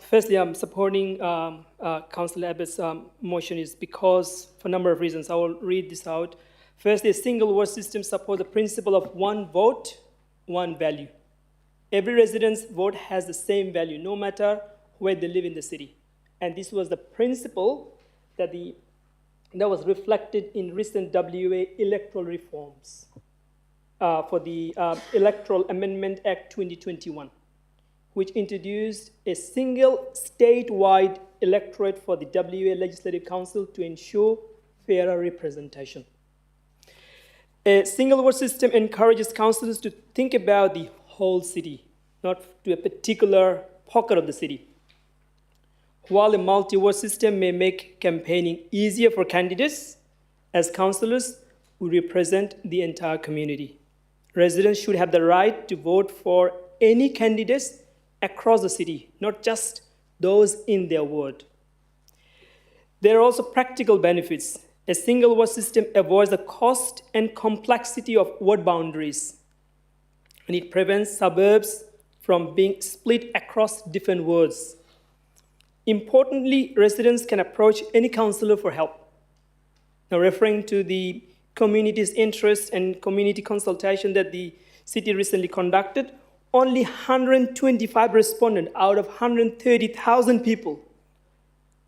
Firstly, I'm supporting Councillor Abbott's motion is because, for a number of reasons. I will read this out. Firstly, a single ward system supports the principle of one vote, one value. Every resident's vote has the same value, no matter where they live in the city. And this was the principle that was reflected in recent WA electoral reforms for the Electoral Amendment Act 2021, which introduced a single statewide electorate for the WA Legislative Council to ensure fairer representation. A single ward system encourages councillors to think about the whole city, not to a particular pocket of the city. While a multi-ward system may make campaigning easier for candidates, as councillors, we represent the entire community. Residents should have the right to vote for any candidates across the city, not just those in their ward. There are also practical benefits. A single ward system avoids the cost and complexity of ward boundaries, and it prevents suburbs from being split across different wards. Importantly, residents can approach any councillor for help. Now, referring to the community's interest and community consultation that the city recently conducted, only 125 respondents out of 130,000 people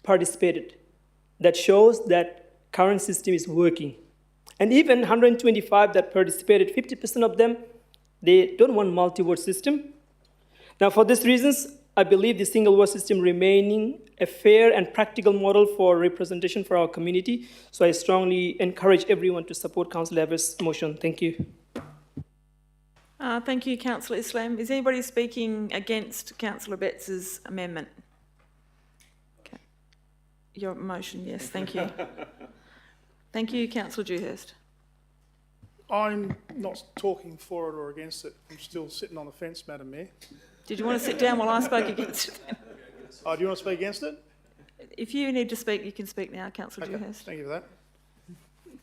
participated. That shows that current system is working. And even 125 that participated, 50% of them, they don't want multi-ward system. Now, for these reasons, I believe the single ward system remaining a fair and practical model for representation for our community. So I strongly encourage everyone to support Councillor Everett's motion. Thank you. Thank you, Councillor Islam. Is anybody speaking against Councillor Betts's amendment? Okay. Your motion, yes, thank you. Thank you, Councillor Dewhurst. I'm not talking for it or against it. I'm still sitting on the fence, Madam Mayor. Did you want to sit down while I spoke against it? Oh, do you want to speak against it? If you need to speak, you can speak now, Councillor Okay, Dewhurst. thank you for that.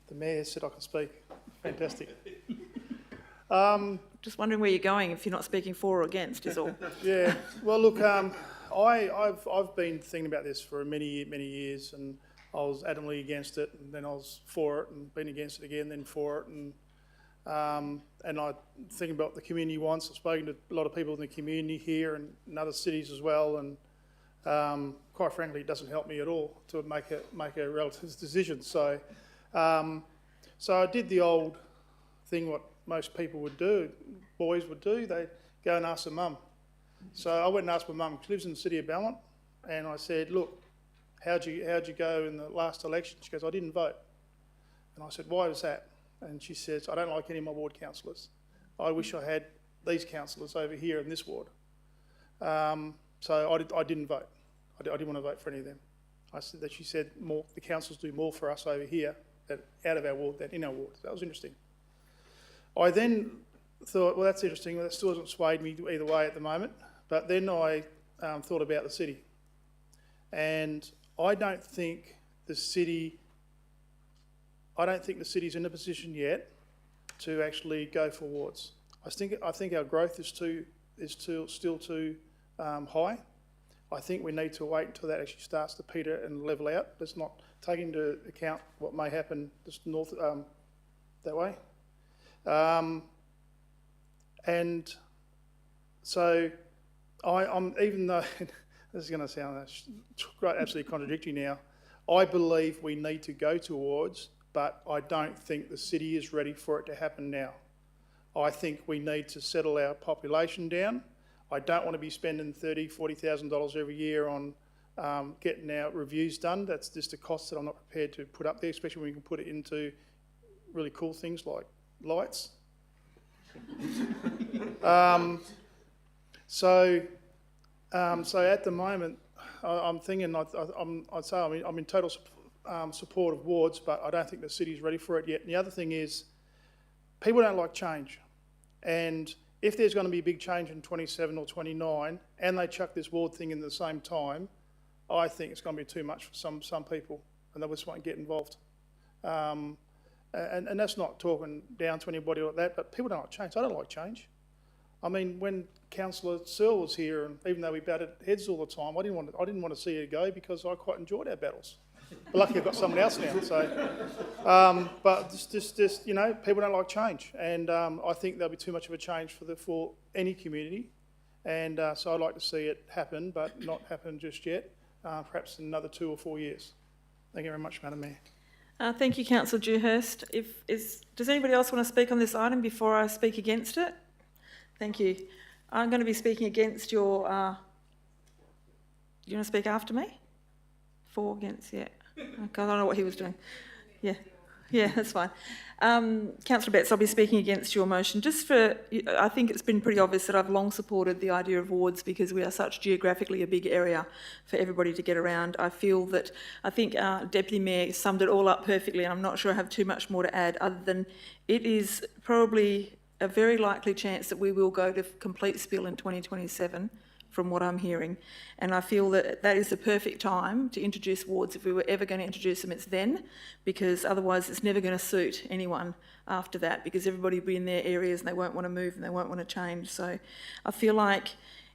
The Mayor said I can speak. Fantastic. Just wondering where you're going if you're not speaking for or against is all. Yeah, well, look, I've been thinking about this for many years, and I was adamantly against it, and then I was for it, and been against it again, then for it, and I think about what the community wants. I've spoken to a lot of people in the community here and in other cities as well, and quite frankly, it doesn't help me at all to make a relative decision. So I did the old thing what most people would do, boys would do. They go and ask their mum. So I went and asked my mum. She lives in the city of Belmont, and I said, "Look, how'd you go in the last election?" She goes, "I didn't vote." And I said, "Why was that?" And she says, "I don't like any of my ward councillors. I wish I had these councillors over here in this ward." So I didn't vote. I didn't want to vote for any of them. I said that she said the councils do more for us over here out of our ward than in our ward. That was interesting. I then thought, well, that's interesting. Well, that still hasn't swayed me either way at the moment. But then I thought about the city. And I don't think the city's in a position yet to actually go for wards. I think our growth is still too high. I think we need to wait until that actually starts to peter and level out. Let's not take into account what may happen just north that way. And so I'm even though this is going to sound absolutely contradictory now, I believe we need to go towards, but I don't think the city is ready for it to happen now. I think we need to settle our population down. I don't want to be spending $30,000, $40,000 every year on getting our reviews done. That's just a cost that I'm not prepared to put up there, especially when we can put it into really cool things like lights. So at the moment, I'm thinking I'm in total support of wards, but I don't think the city's ready for it yet. And the other thing is, people don't like change, and if there's going to be a big change in 27 or 29, and they chuck this ward thing in at the same time, I think it's going to be too much for some people, and they just won't get involved. And that's not talking down to anybody like that, but people don't like change. I don't like change. I mean, when Councillor Searle was here, and even though we batted heads all the time, I didn't want to see her go because I quite enjoyed our battles. But luckily I've got someone else now. So, but just you know, people don't like change, and I think there'll be too much of a change for any community, and so I'd like to see it happen, but not happen just yet. Perhaps in another 2 or 4 years. Thank you very much, Madam Mayor. Thank you, Councillor Dewhurst. Does anybody else want to speak on this item before I speak against it? Thank you. I'm going to be speaking against your... you want to speak after me? For, against, yeah. Okay, I don't know what he was doing. Yeah, that's fine. Councillor Betts, I'll be speaking against your motion. I think it's been pretty obvious that I've long supported the idea of wards because we are such geographically a big area for everybody to get around. I think Deputy Mayor summed it all up perfectly, and I'm not sure I have too much more to add other than it is probably a very likely chance that we will go to complete spill in 2027 from what I'm hearing. And I feel that that is the perfect time to introduce wards. If we were ever going to introduce them, it's then, because otherwise it's never going to suit anyone after that, because everybody will be in their areas and they won't want to move and they won't want to change. So I feel like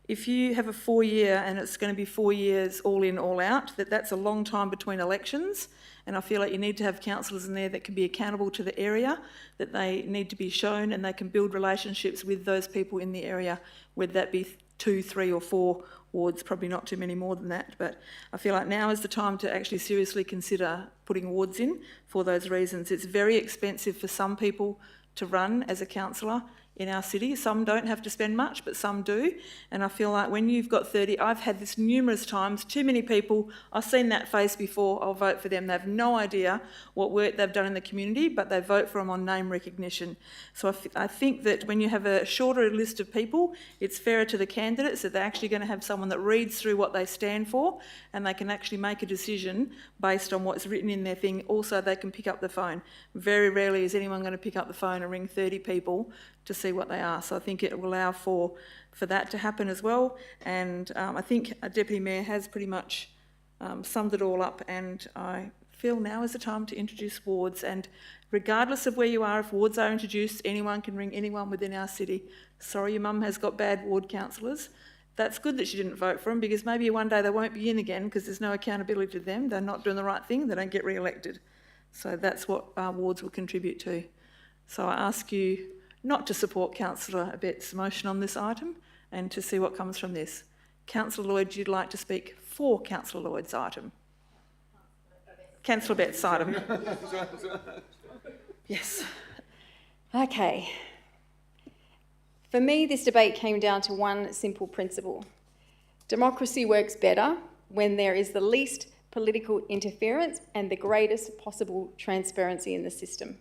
if you have a 4-year and it's going to be 4 years all in, all out, that's a long time between elections. And I feel like you need to have councillors in there that can be accountable to the area, that they need to be shown and they can build relationships with those people in the area, whether that be 2, 3 or 4 wards, probably not too many more than that. But I feel like now is the time to actually seriously consider putting wards in for those reasons. It's very expensive for some people to run as a councillor in our city. Some don't have to spend much, but some do. And I feel like when you've got 30, I've had this numerous times, too many people, I've seen that face before, I'll vote for them. They have no idea what work they've done in the community, but they vote for them on name recognition. So I think that when you have a shorter list of people, it's fairer to the candidates that they're actually going to have someone that reads through what they stand for and they can actually make a decision based on what's written in their thing. Also, they can pick up the phone. Very rarely is anyone going to pick up the phone and ring 30 people to see what they are. So I think it will allow for that to happen as well. And I think a Deputy Mayor has pretty much summed it all up, and I feel now is the time to introduce wards. And regardless of where you are, if wards are introduced, anyone can ring anyone within our city. Sorry, your mum has got bad ward councillors. That's good that she didn't vote for them, because maybe one day they won't be in again because there's no accountability to them. They're not doing the right thing. They don't get re-elected. So that's what wards will contribute to. So I ask you not to support Councillor Abbott's motion on this item and to see what comes from this. Councillor Lloyd, you'd like to speak for Councillor Lloyd's item? Councillor Abbott's item. Yes. Okay. For me, this debate came down to one simple principle. Democracy works better when there is the least political interference and the greatest possible transparency in the system.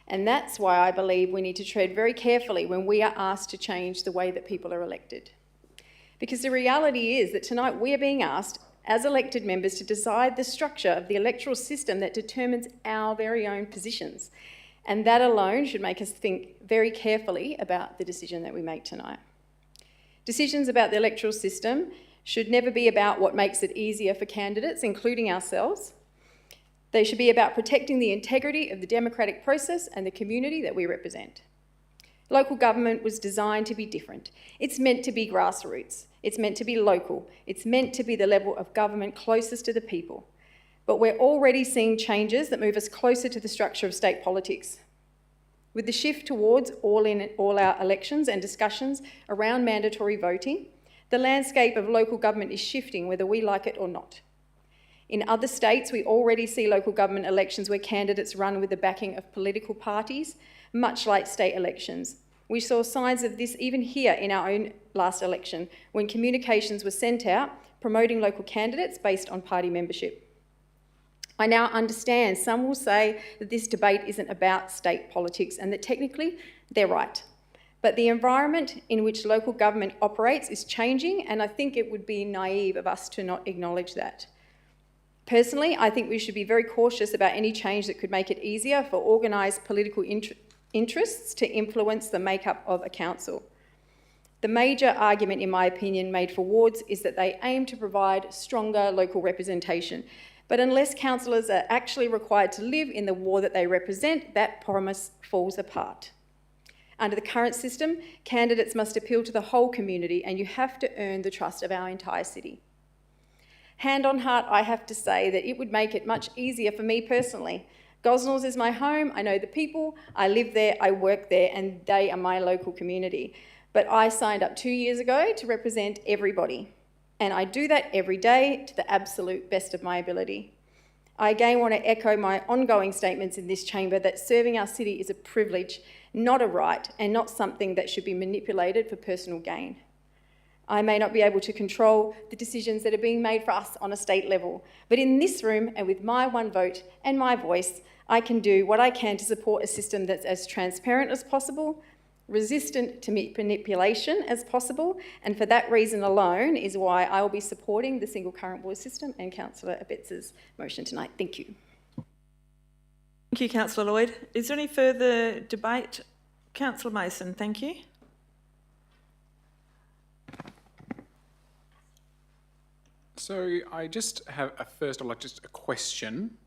And that's why I believe we need to tread very carefully when we are asked to change the way that people are elected. Because the reality is that tonight we are being asked as elected members to decide the structure of the electoral system that determines our very own positions. And that alone should make us think very carefully about the decision that we make tonight. Decisions about the electoral system should never be about what makes it easier for candidates, including ourselves. They should be about protecting the integrity of the democratic process and the community that we represent. Local government was designed to be different. It's meant to be grassroots. It's meant to be local. It's meant to be the level of government closest to the people. But we're already seeing changes that move us closer to the structure of state politics. With the shift towards all-in, all-out elections and discussions around mandatory voting, the landscape of local government is shifting whether we like it or not. In other states, we already see local government elections where candidates run with the backing of political parties, much like state elections. We saw signs of this even here in our own last election, when communications were sent out promoting local candidates based on party membership. I now understand some will say that this debate isn't about state politics and that technically they're right. But the environment in which local government operates is changing, and I think it would be naive of us to not acknowledge that. Personally, I think we should be very cautious about any change that could make it easier for organised political interests to influence the makeup of a council. The major argument, in my opinion, made for wards is that they aim to provide stronger local representation. But unless councillors are actually required to live in the ward that they represent, that promise falls apart. Under the current system, candidates must appeal to the whole community, and you have to earn the trust of our entire city. Hand on heart, I have to say that it would make it much easier for me personally. Gosnells is my home, I know the people, I live there, I work there, and they are my local community. But I signed up 2 years ago to represent everybody, and I do that every day to the absolute best of my ability. I again want to echo my ongoing statements in this chamber that serving our city is a privilege, not a right, and not something that should be manipulated for personal gain. I may not be able to control the decisions that are being made for us on a state level, but in this room and with my one vote and my voice, I can do what I can to support a system that's as transparent as possible, resistant to manipulation as possible, and for that reason alone is why I will be supporting the single current ward system and Councillor Abbott's motion tonight. Thank you. Thank you, Councillor Lloyd. Is there any further debate? Councillor Mason, thank you. So I just have just a question.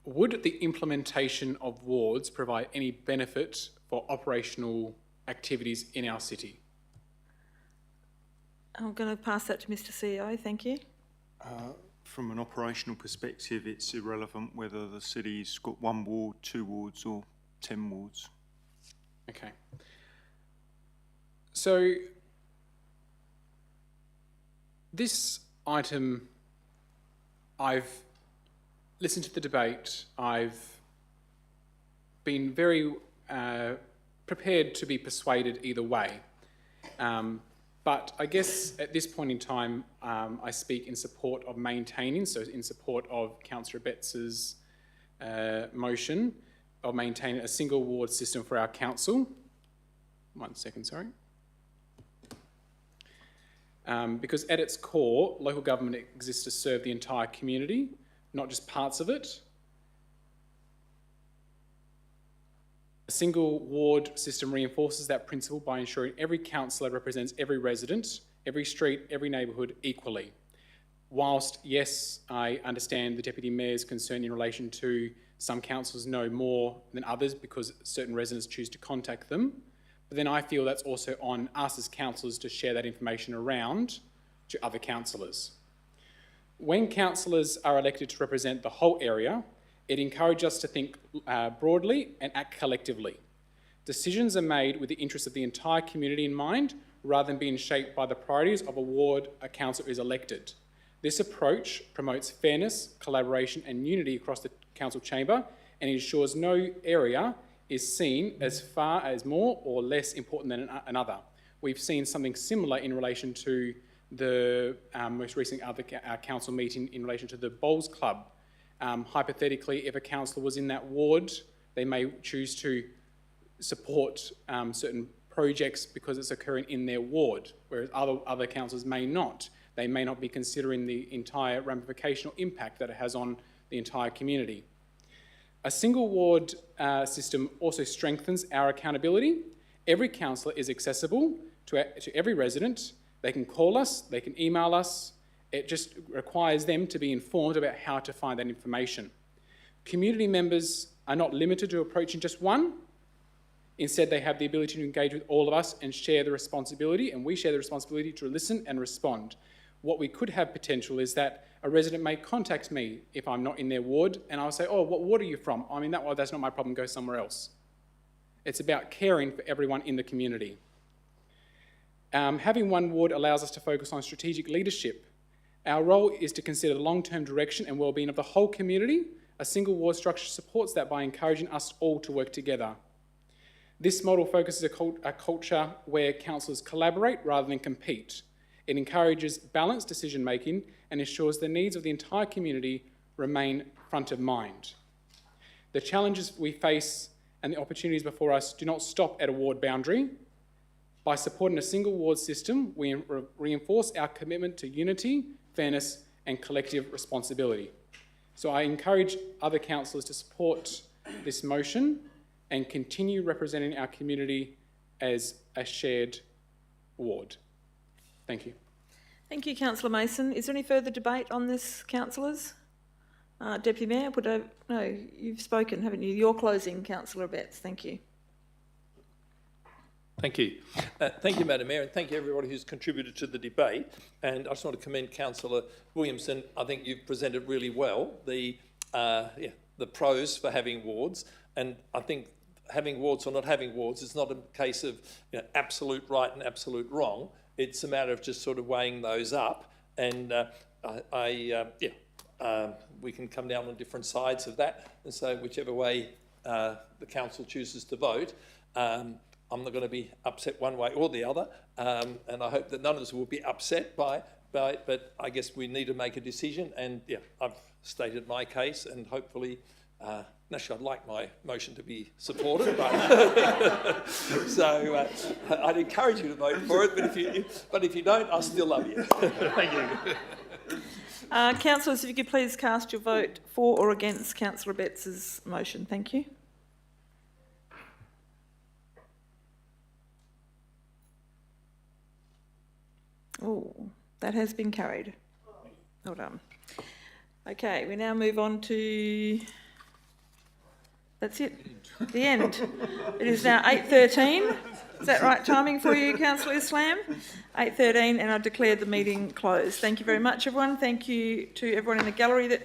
Would the implementation of wards provide any benefit for operational activities in our city? I'm going to pass that to Mr. CEO. Thank you. From an operational perspective, it's irrelevant whether the city's got 1 ward, 2 wards or 10 wards. Okay. So this item, I've listened to the debate. I've been very prepared to be persuaded either way. But I guess at this point in time, I speak in support of maintaining, so in support of Councillor Betts's motion of maintaining a single ward system for our council. 1 second, sorry. Because at its core, local government exists to serve the entire community, not just parts of it. A single ward system reinforces that principle by ensuring every councillor represents every resident, every street, every neighbourhood equally. Whilst, yes, I understand the Deputy Mayor's concern in relation to some councillors know more than others because certain residents choose to contact them, but then I feel that's also on us as councillors to share that information around to other councillors. When councillors are elected to represent the whole area, it encourages us to think broadly and act collectively. Decisions are made with the interests of the entire community in mind, rather than being shaped by the priorities of a ward a councillor is elected. This approach promotes fairness, collaboration and unity across the council chamber and ensures no area is seen as far as more or less important than another. We've seen something similar in relation to the most recent council meeting in relation to the Bowls Club. Hypothetically, if a councillor was in that ward, they may choose to support certain projects because it's occurring in their ward, whereas other councillors may not. They may not be considering the entire ramificational impact that it has on the entire community. A single ward system also strengthens our accountability. Every councillor is accessible to every resident. They can call us, they can email us. It just requires them to be informed about how to find that information. Community members are not limited to approaching just one. Instead, they have the ability to engage with all of us and share the responsibility, and we share the responsibility to listen and respond. What we could have potential is that a resident may contact me if I'm not in their ward, and I'll say, oh, what ward are you from? I mean, that's not my problem, go somewhere else. It's about caring for everyone in the community. Having one ward allows us to focus on strategic leadership. Our role is to consider the long-term direction and well-being of the whole community. A single ward structure supports that by encouraging us all to work together. This model focuses a culture where councillors collaborate rather than compete. It encourages balanced decision-making and ensures the needs of the entire community remain front of mind. The challenges we face and the opportunities before us do not stop at a ward boundary. By supporting a single ward system, we reinforce our commitment to unity, fairness and collective responsibility. So I encourage other councillors to support this motion and continue representing our community as a shared ward. Thank you. Thank you, Councillor Mason. Is there any further debate on this, councillors? Deputy Mayor, no, you've spoken, haven't you? You're closing, Councillor Betts. Thank you. Thank you. Thank you, Madam Mayor, and thank you everybody who's contributed to the debate. And I just want to commend Councillor Williamson. I think you've presented really well the pros for having wards, and I think having wards or not having wards is not a case of absolute right and absolute wrong. It's a matter of just sort of weighing those up, and we can come down on different sides of that, and so whichever way the council chooses to vote, I'm not going to be upset one way or the other, and I hope that none of us will be upset by but I guess we need to make a decision, and I've stated my case, and hopefully, actually I'd like my motion to be supported, but so I'd encourage you to vote for it, but if you don't, I still love you. Thank you. Councillors, if you could please cast your vote for or against Councillor Betts's motion. Thank you. Oh, that has been carried. Well done. Okay, we now move on to, that's it, the end. It is now 8:13. Is that right timing for you, Councillor Islam? 8:13, and I declare the meeting closed. Thank you very much, everyone. Thank you to everyone in the gallery that